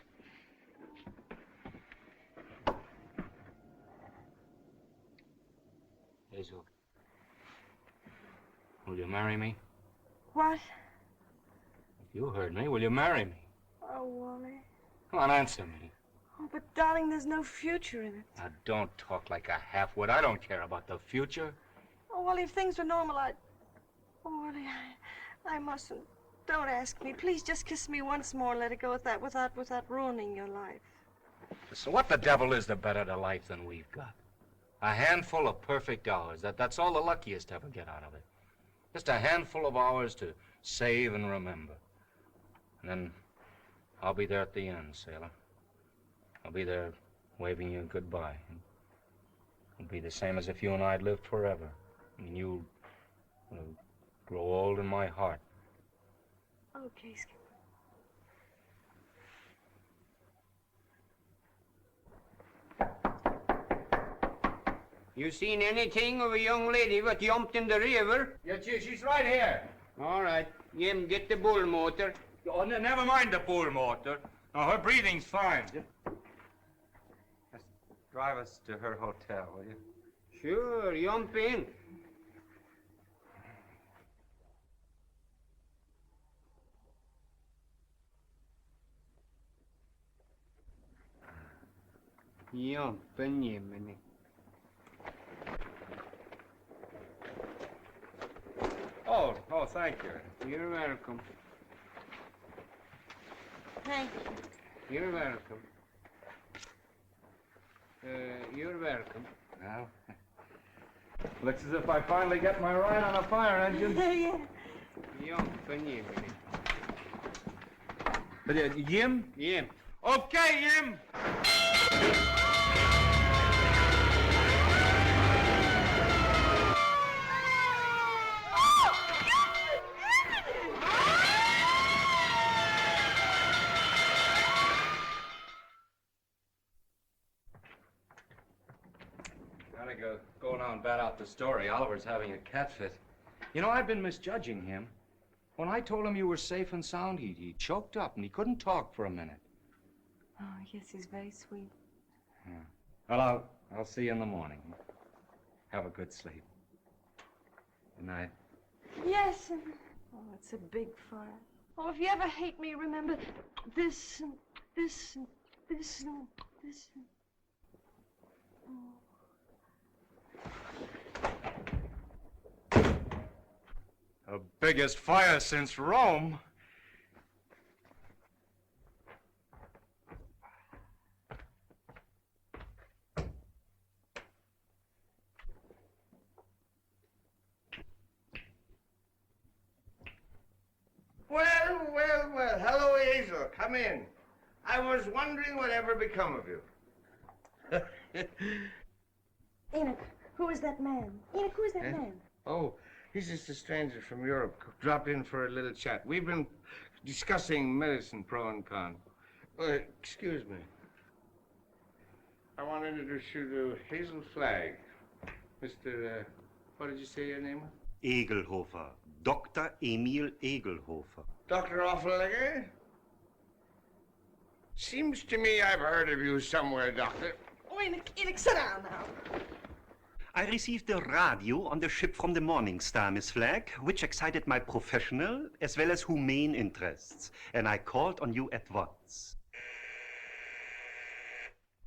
Hazel, will you marry me? What? You heard me. Will you marry me? Oh, Wally. Come on, answer me. Oh, but darling, there's no future in it. Now, don't talk like a half-wit. I don't care about the future. Oh, Wally, if things were normal, I'd... Oh, Wally, I mustn't. Don't ask me. Please just kiss me once more and let it go at that without ruining your life. So what the devil is the better to life than we've got? A handful of perfect hours. That's all the luckiest ever get out of it. Just a handful of hours to save and remember. And then I'll be there at the end, sailor. I'll be there waving you goodbye. It'll be the same as if you and I had lived forever. And you'll grow old in my heart. Okay, Skipper. You seen anything of a young lady what jumped in the river? Yes, she's right here. All right. Jim, get the bull motor. Oh, never mind the bull motor. No, her breathing's fine. Just drive us to her hotel, will you? Sure, jump in. Jump in, Jiminy. Oh, thank you. You're welcome. Thank you. You're welcome. You're welcome. Well, looks as if I finally get my ride on a fire engine. Yeah. Jump in, Jiminy. But, Jim? Jim. Okay, Jim. Gotta go now and bat out the story. Oliver's having a cat fit. You know, I've been misjudging him. When I told him you were safe and sound, he choked up and he couldn't talk for a minute. Oh, yes, he's very sweet. Yeah. Well, I'll see you in the morning. Have a good sleep. Good night. Yes. Oh, it's a big fire. Oh, if you ever hate me, remember this and this and this and this and... Oh. The biggest fire since Rome. Well. Hello, Hazel. Come in. I was wondering whatever become of you. Enoch, who is that man? Enoch, who is that man? Oh, he's just a stranger from Europe. Dropped in for a little chat. We've been discussing medicine, pro and con. Excuse me. I want to introduce you to Hazel Flagg. Mr. What did you say your name was? Egelhofer. Dr. Emil Egelhofer. Dr. Offlegger? Seems to me I've heard of you somewhere, Doctor. Oh, Enoch, sit down now. I received a radio on the ship from the Morning Star, Miss Flagg, which excited my professional as well as humane interests, and I called on you at once.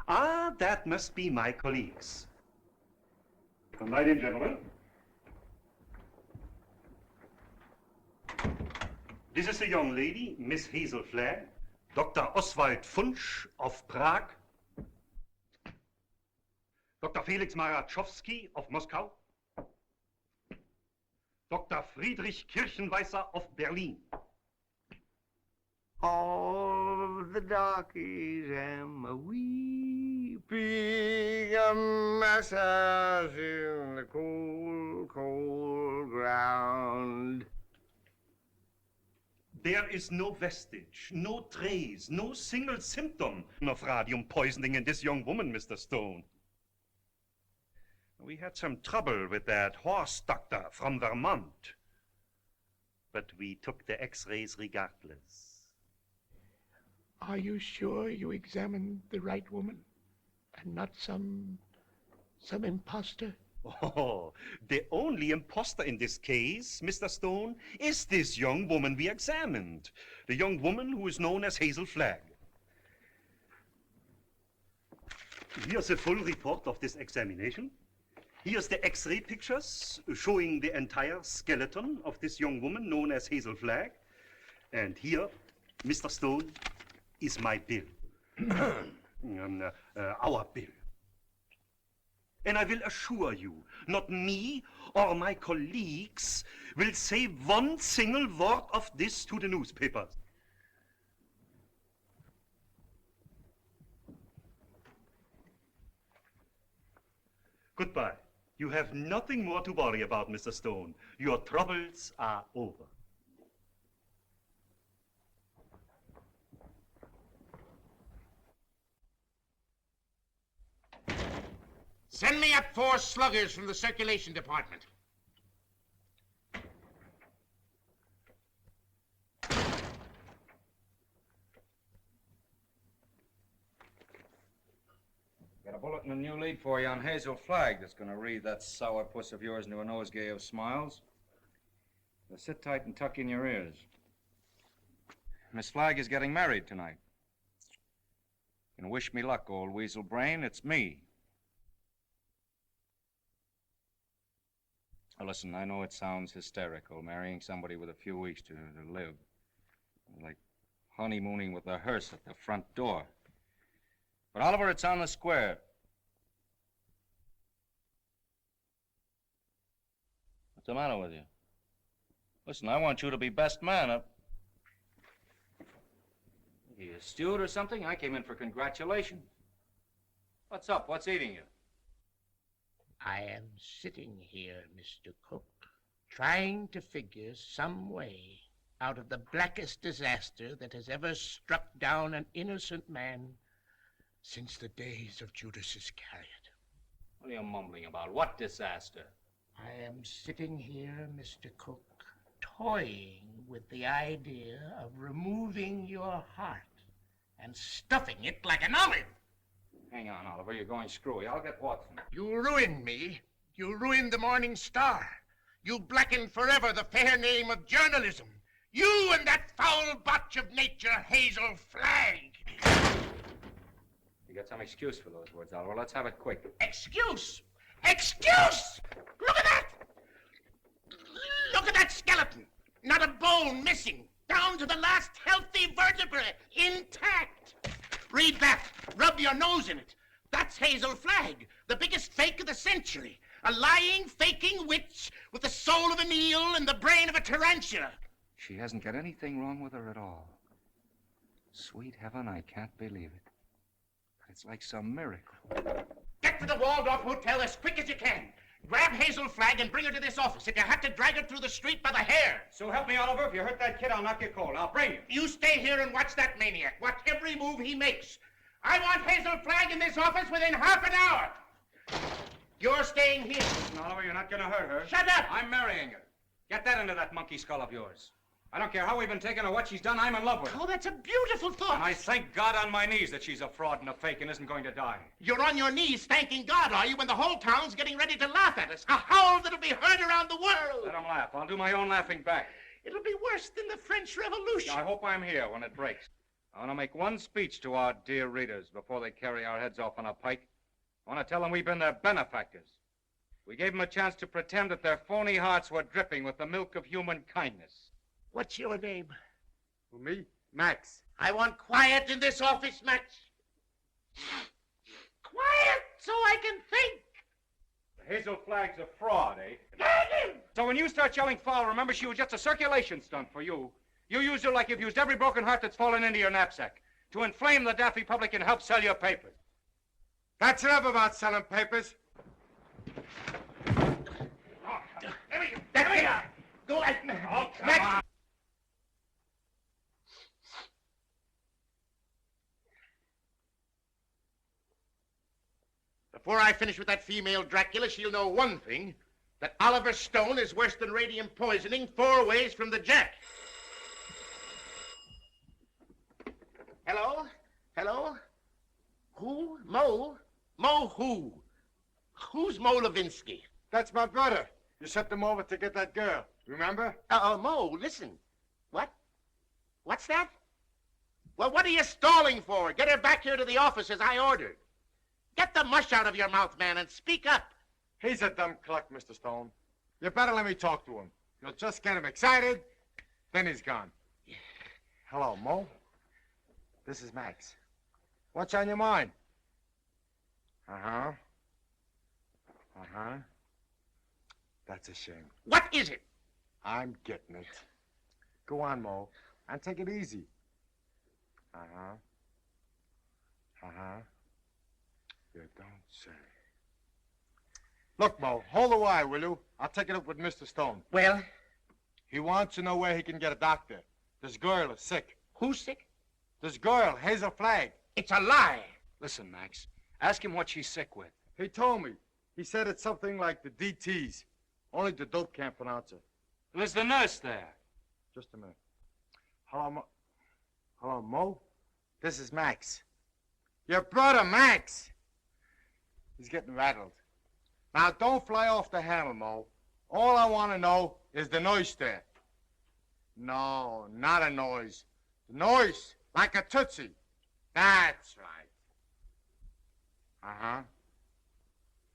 Ah, that must be my colleagues. Come right in, gentlemen. This is the young lady, Miss Hazel Flagg, Dr. Oswald Funsch of Prague, Dr. Felix Marachowski of Moscow, Dr. Friedrich Kirchenweißer of Berlin. All the darkies am a weeping, a massage in the cold, cold ground. There is no vestige, no trace, no single symptom of radium poisoning in this young woman, Mr. Stone. We had some trouble with that horse doctor from Vermont, but we took the x-rays regardless. Are you sure you examined the right woman and not some imposter? Oh, the only imposter in this case, Mr. Stone, is this young woman we examined. The young woman who is known as Hazel Flagg. Here's a full report of this examination. Here's the x-ray pictures showing the entire skeleton of this young woman known as Hazel Flagg. And here, Mr. Stone, is my bill. our bill. And I will assure you, not me or my colleagues will say one single word of this to the newspapers. Goodbye. You have nothing more to worry about, Mr. Stone. Your troubles are over. Send me up 4 sluggers from the circulation department. Got a bulletin and new lead for you on Hazel Flagg that's going to read that sour puss of yours into a nosegay of smiles. Now sit tight and tuck in your ears. Miss Flagg is getting married tonight. And wish me luck, old weasel brain. It's me. Now listen, I know it sounds hysterical, marrying somebody with a few weeks to live. Like honeymooning with a hearse at the front door. But, Oliver, it's on the square. What's the matter with you? Listen, I want you to be best man up. You a steward or something? I came in for congratulations. What's up? What's eating you? I am sitting here, Mr. Cook, trying to figure some way out of the blackest disaster that has ever struck down an innocent man since the days of Judas Iscariot. What are you mumbling about? What disaster? I am sitting here, Mr. Cook, toying with the idea of removing your heart and stuffing it like an olive. Hang on, Oliver. You're going screwy. I'll get Watson. You ruined me. You ruined the Morning Star. You blackened forever the fair name of journalism. You and that foul botch of nature, Hazel Flagg. You got some excuse for those words, Oliver. Let's have it quick. Excuse? Excuse? Look at that! Look at that skeleton. Not a bone missing. Down to the last healthy vertebrae. Intact. Read that. Rub your nose in it. That's Hazel Flagg, the biggest fake of the century. A lying, faking witch with the soul of an eel and the brain of a tarantula. She hasn't got anything wrong with her at all. Sweet heaven, I can't believe it. It's like some miracle. Get to the Waldorf Hotel as quick as you can. Grab Hazel Flagg and bring her to this office. If you have to drag her through the street by the hair. So help me, Oliver. If you hurt that kid, I'll knock you cold. I'll bring you. You stay here and watch that maniac. Watch every move he makes. I want Hazel Flagg in this office within half an hour. You're staying here. Listen, Oliver, you're not going to hurt her. Shut up! I'm marrying her. Get that into that monkey skull of yours. I don't care how we've been taken or what she's done, I'm in love with her. Oh, that's a beautiful thought. And I thank God on my knees that she's a fraud and a fake and isn't going to die. You're on your knees thanking God, are you, when the whole town's getting ready to laugh at us? A howl that'll be heard around the world. Let them laugh. I'll do my own laughing back. It'll be worse than the French Revolution. I hope I'm here when it breaks. I want to make one speech to our dear readers before they carry our heads off on a pike. I want to tell them we've been their benefactors. We gave them a chance to pretend that their phony hearts were dripping with the milk of human kindness. What's your name? Who, me? Max. I want quiet in this office, Max. Quiet so I can think. Hazel Flagg's a fraud, eh? So when you start yelling foul, remember she was just a circulation stunt for you. You used her like you've used every broken heart that's fallen into your knapsack to inflame the daffy public and help sell your papers. That's enough about selling papers. There we go. Go ahead. Oh, Max. Before I finish with that female Dracula, she'll know one thing, that Oliver Stone is worse than radium poisoning 4 ways from the Jack. Hello? Hello? Who? Mo? Mo who? Who's Mo Levinsky? That's my brother. You sent them over to get that girl. Remember? Mo, listen. What? What's that? Well, what are you stalling for? Get her back here to the office as I ordered. Get the mush out of your mouth, man, and speak up. He's a dumb cluck, Mr. Stone. You better let me talk to him. You'll just get him excited, then he's gone. Hello, Mo. This is Max. What's on your mind? Uh-huh. Uh-huh. That's a shame. What is it? I'm getting it. Go on, Mo, and take it easy. Uh-huh. Uh-huh. You don't say. Look, Mo, hold the wire, will you? I'll take it up with Mr. Stone. Well? He wants to know where he can get a doctor. This girl is sick. Who's sick? This girl, Hazel Flagg. It's a lie. Listen, Max. Ask him what she's sick with. He told me. He said it's something like the DTs. Only the dope can't pronounce it. There's the nurse there. Just a minute. Hello, Mo. Hello, Mo? This is Max. Your brother, Max. He's getting rattled. Now, don't fly off the handle, Mo. All I want to know is the noise there. No, not a noise. The noise, like a tootsie. That's right. Uh-huh.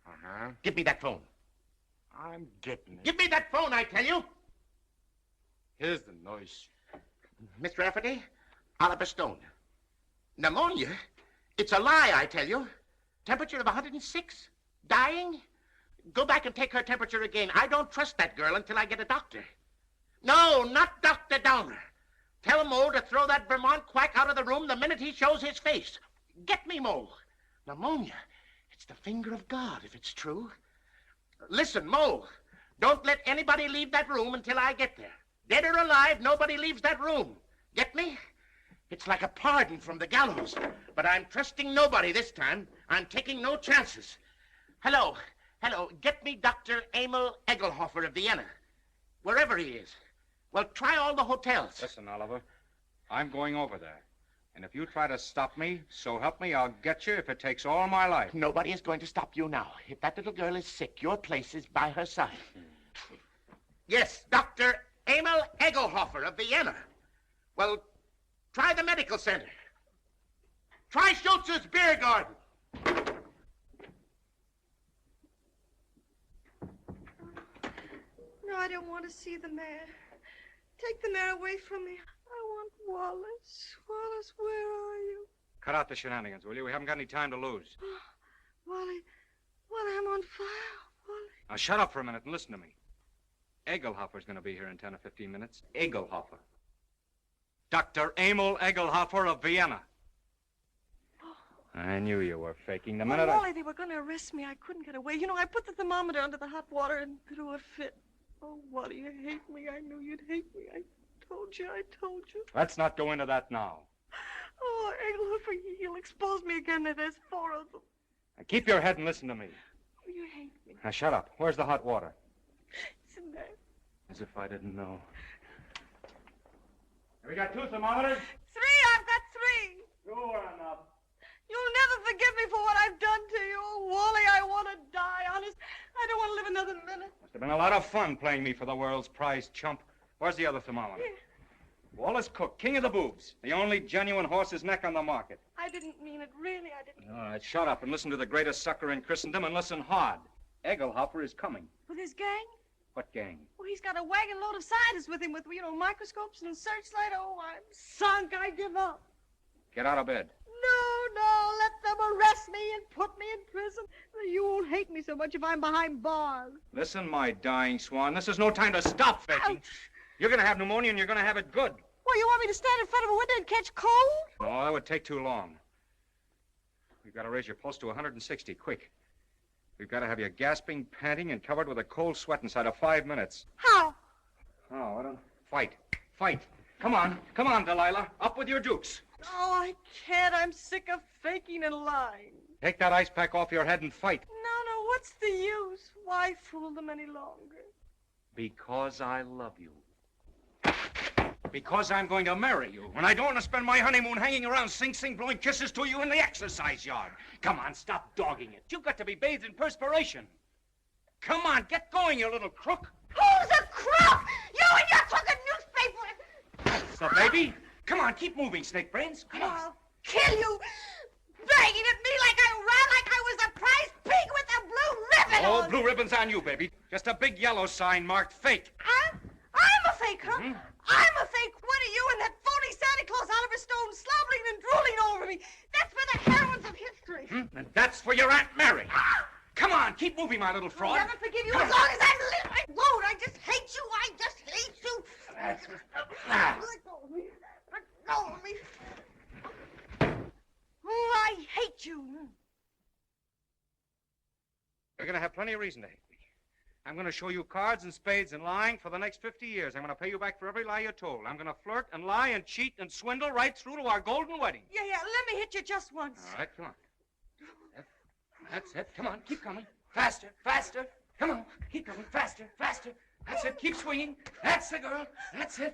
Uh-huh. Give me that phone. I'm getting it. Give me that phone, I tell you. Here's the noise. Mr. Rafferty, Oliver Stone. Pneumonia? It's a lie, I tell you. Temperature of 106? Dying? Go back and take her temperature again. I don't trust that girl until I get a doctor. No, not Dr. Downer. Tell Mo to throw that Vermont quack out of the room the minute he shows his face. Get me, Mo. Pneumonia. It's the finger of God, if it's true. Listen, Mo, don't let anybody leave that room until I get there. Dead or alive, nobody leaves that room. Get me? It's like a pardon from the gallows. But I'm trusting nobody this time. I'm taking no chances. Hello. Hello. Get me Dr. Emil Egelhofer of Vienna. Wherever he is. Well, try all the hotels. Listen, Oliver, I'm going over there. And if you try to stop me, so help me, I'll get you if it takes all my life. Nobody is going to stop you now. If that little girl is sick, your place is by her side. Yes, Dr. Emil Egelhofer of Vienna. Well, try the medical center. Try Schultz's beer garden. No, I don't want to see the mayor. Take the mayor away from me. I want Wallace. Wallace, where are you? Cut out the shenanigans, will you? We haven't got any time to lose. Wally, I'm on fire. Wally. Now, shut up for a minute and listen to me. Egelhofer's going to be here in 10 or 15 minutes. Egelhofer. Dr. Emil Egelhofer of Vienna. I knew you were faking the minute Wally, they were going to arrest me. I couldn't get away. You know, I put the thermometer under the hot water and threw a fit. Oh, Wally, you hate me. I knew you'd hate me. I told you. Let's not go into that now. Oh, Egelhofer, he'll expose me again. There's 4 of them. Now, keep your head and listen to me. Oh, you hate me. Now, shut up. Where's the hot water? It's in there. As if I didn't know. We got 2 thermometers? 3, I've got 3. Sure enough. You'll never forgive me for what I've done to you. Oh, Wally, I want to die, honest. I don't want to live another minute. Must have been a lot of fun playing me for the world's prize chump. Where's the other thermometer? Here. Wallace Cook, king of the boobs. The only genuine horse's neck on the market. I didn't mean it, really, I didn't. All right, shut up and listen to the greatest sucker in Christendom and listen hard. Egelhofer is coming. With his gang? What gang? Well, he's got a wagon load of scientists with him with, microscopes and searchlight. Oh, I'm sunk. I give up. Get out of bed. No, let them arrest me and put me in prison. You won't hate me so much if I'm behind bars. Listen, my dying swan, this is no time to stop faking. Ouch. You're going to have pneumonia and you're going to have it good. Well, you want me to stand in front of a window and catch cold? No, that would take too long. We've got to raise your pulse to 160, quick. We've got to have you gasping, panting, and covered with a cold sweat inside of 5 minutes. How? Oh, I don't... Fight. Come on, Delilah. Up with your dukes. Oh, I can't. I'm sick of faking and lying. Take that ice pack off your head and fight. No, what's the use? Why fool them any longer? Because I love you. Because I'm going to marry you. And I don't want to spend my honeymoon hanging around Sing Sing blowing kisses to you in the exercise yard. Come on, stop dogging it. You've got to be bathed in perspiration. Come on, get going, you little crook. Who's a crook? You and your crooked newspaper! That's the baby. Come on, keep moving, Snake Brains. Come on. I'll kill you! Begging at me like I was a prize pig with a blue ribbon Oh, on. blue ribbon's on you, baby. Just a big yellow sign marked fake. I'm a fake, huh? Mm-hmm. I'm a fake. What are you and that phony Santa Claus Oliver Stone slobbering and drooling over me? That's for the heroines of history. And that's for your Aunt Mary. Come on, keep moving, my little fraud. I'll never forgive you as long as I live. I won't. I just hate you. I just hate you. That's Let go of me. Let go of me. Oh, I hate you. You're going to have plenty of reason to hate me. I'm going to show you cards and spades and lying for the next 50 years. I'm going to pay you back for every lie you told. I'm going to flirt and lie and cheat and swindle right through to our golden wedding. Yeah, let me hit you just once. All right, come on. That's it. Come on, keep coming. Faster, faster. Come on, keep coming. Faster, faster. That's it. Keep swinging. That's the girl. That's it.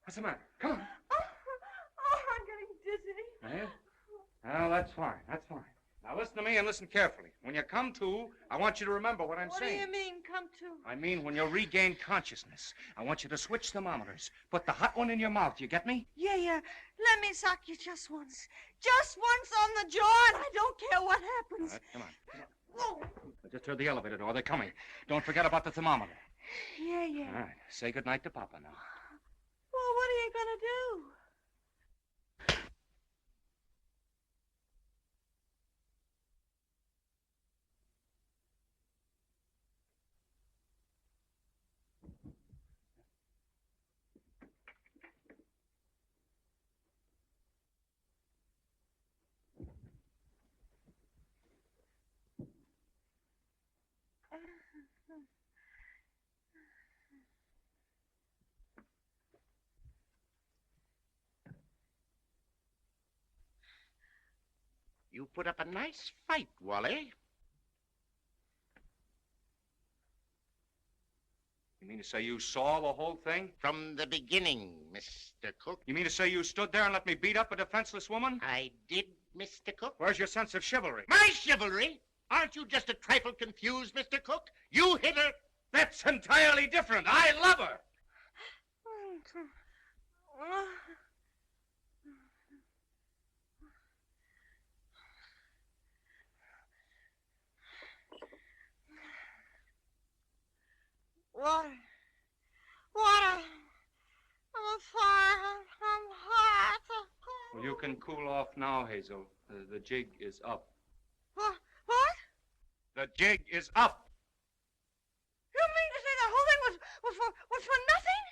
What's the matter? Come on. Oh, I'm getting dizzy. Eh? Well, that's fine. That's fine. Now listen to me and listen carefully. When you come to, I want you to remember what I'm saying. What do you mean, come to? I mean, when you regain consciousness, I want you to switch thermometers. Put the hot one in your mouth. You get me? Yeah. Let me sock you just once. Just once on the jaw, and I don't care what happens. All right, come on. Whoa. I just heard the elevator door. They're coming. Don't forget about the thermometer. Yeah. All right. Say goodnight to Papa now. Well, what are you going to do? You put up a nice fight, Wally. You mean to say you saw the whole thing? From the beginning, Mr. Cook. You mean to say you stood there and let me beat up a defenseless woman? I did, Mr. Cook. Where's your sense of chivalry? My chivalry? Aren't you just a trifle confused, Mr. Cook? You hit her. That's entirely different. I love her. Water. I'm fire. I'm hot. Well, you can cool off now, Hazel. The jig is up. What? The jig is up. You mean to say the whole thing was for nothing?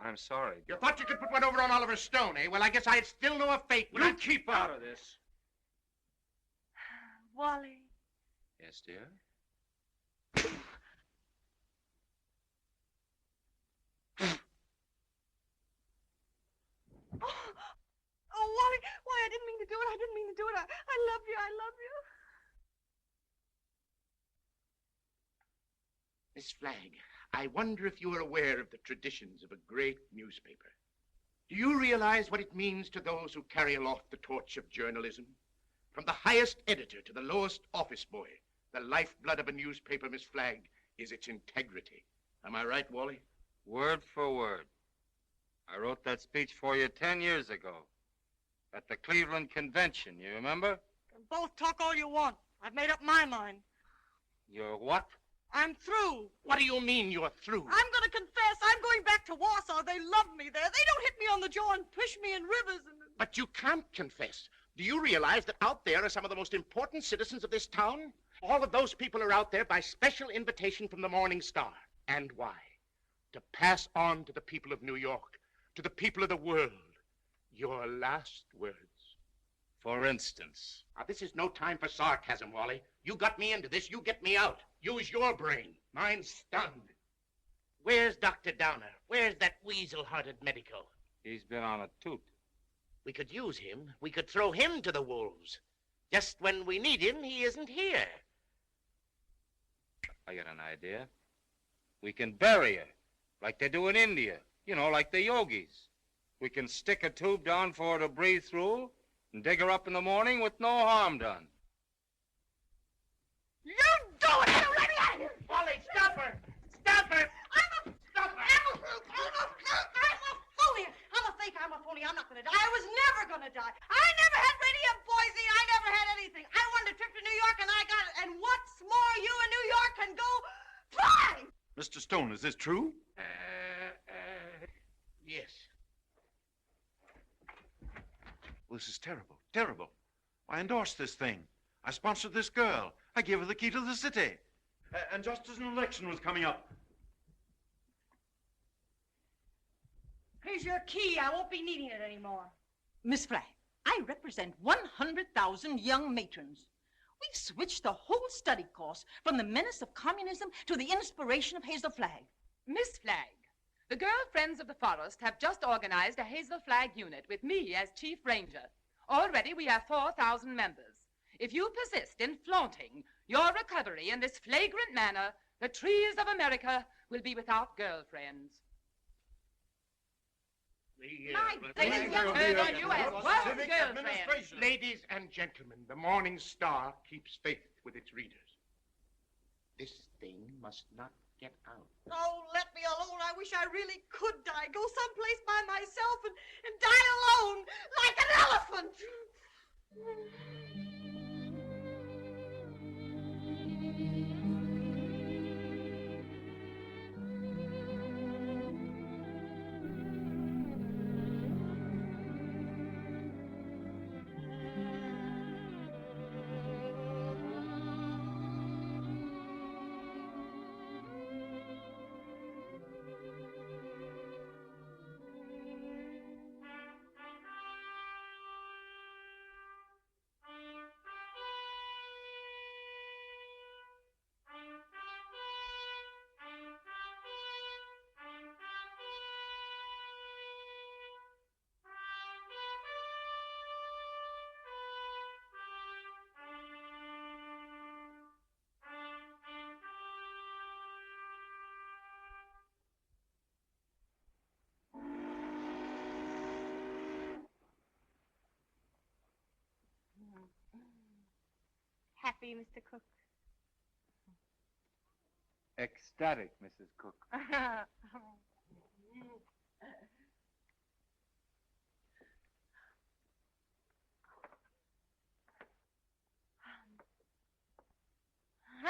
I'm sorry. You thought you could put one over on Oliver Stone, eh? Well, I guess I'd still know a fate. You keep out of this. Wally. Yes, dear? Oh, Wally, I didn't mean to do it. I love you. Miss Flagg, I wonder if you are aware of the traditions of a great newspaper. Do you realize what it means to those who carry aloft the torch of journalism? From the highest editor to the lowest office boy, the lifeblood of a newspaper, Miss Flagg, is its integrity. Am I right, Wally? Word for word. I wrote that speech for you 10 years ago at the Cleveland Convention, you remember? Both talk all you want. I've made up my mind. You're what? I'm through. What do you mean you're through? I'm going to confess. I'm going back to Warsaw. They love me there. They don't hit me on the jaw and push me in rivers and... But you can't confess. Do you realize that out there are some of the most important citizens of this town? All of those people are out there by special invitation from the Morning Star. And why? To pass on to the people of New York, to the people of the world, your last words. For instance? Now, this is no time for sarcasm, Wally. You got me into this, you get me out. Use your brain. Mine's stunned. Where's Dr. Downer? Where's that weasel-hearted medico? He's been on a toot. We could use him. We could throw him to the wolves. Just when we need him, he isn't here. I got an idea. We can bury her, like they do in India. You know, like the yogis. We can stick a tube down for her to breathe through and dig her up in the morning with no harm done. You do it! You let me out of here! Wally, stop her! Stop her! I'm a phony! I'm a phony. I'm not going to die. I was never going to die. I never had radium poisoning. I never had anything. I wanted a trip to New York, and I got it. And what's more, you in New York can go fly! Mr. Stone, is this true? Yes. Well, this is terrible. Terrible. I endorsed this thing. I sponsored this girl. I gave her the key to the city. And just as an election was coming up. Here's your key. I won't be needing it anymore. Miss Flagg, I represent 100,000 young matrons. We've switched the whole study course from the menace of communism to the inspiration of Hazel Flagg. Miss Flagg, the Girl Friends of the Forest have just organized a Hazel Flagg unit with me as Chief Ranger. Already we have 4,000 members. If you persist in flaunting your recovery in this flagrant manner, the trees of America will be without girlfriends. Ladies and gentlemen, the Morning Star keeps faith with its readers. This thing must not get out. Oh, let me alone. I wish I really could die. Go someplace by myself and die alone, like an elephant. Happy, Mr. Cook? Ecstatic, Mrs. Cook. I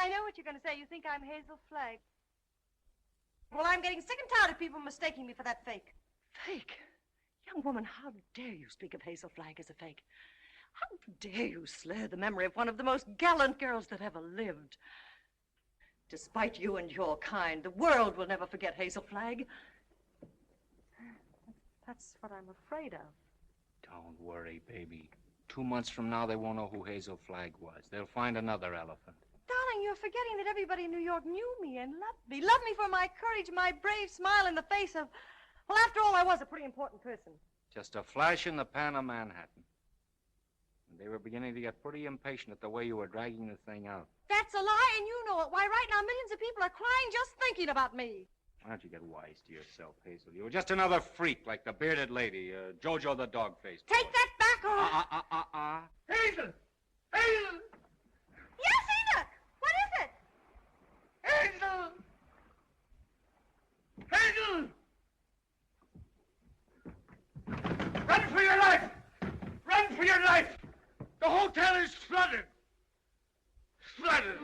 know what you're going to say. You think I'm Hazel Flagg. Well, I'm getting sick and tired of people mistaking me for that fake. Fake? Young woman, how dare you speak of Hazel Flagg as a fake? How dare you slur the memory of one of the most gallant girls that ever lived? Despite you and your kind, the world will never forget Hazel Flagg. That's what I'm afraid of. Don't worry, baby. 2 months from now, they won't know who Hazel Flagg was. They'll find another elephant. Darling, you're forgetting that everybody in New York knew me and loved me. Loved me for my courage, my brave smile in the face of... Well, after all, I was a pretty important person. Just a flash in the pan of Manhattan. And they were beginning to get pretty impatient at the way you were dragging the thing out. That's a lie, and you know it. Why, right now, millions of people are crying just thinking about me. Why don't you get wise to yourself, Hazel? You were just another freak like the bearded lady, Jojo the dog-faced. Take that back, or... Hazel! Hazel! Yes, Enoch! What is it? Hazel! Hazel! Run for your life! Run for your life! The hotel is flooded! Flooded!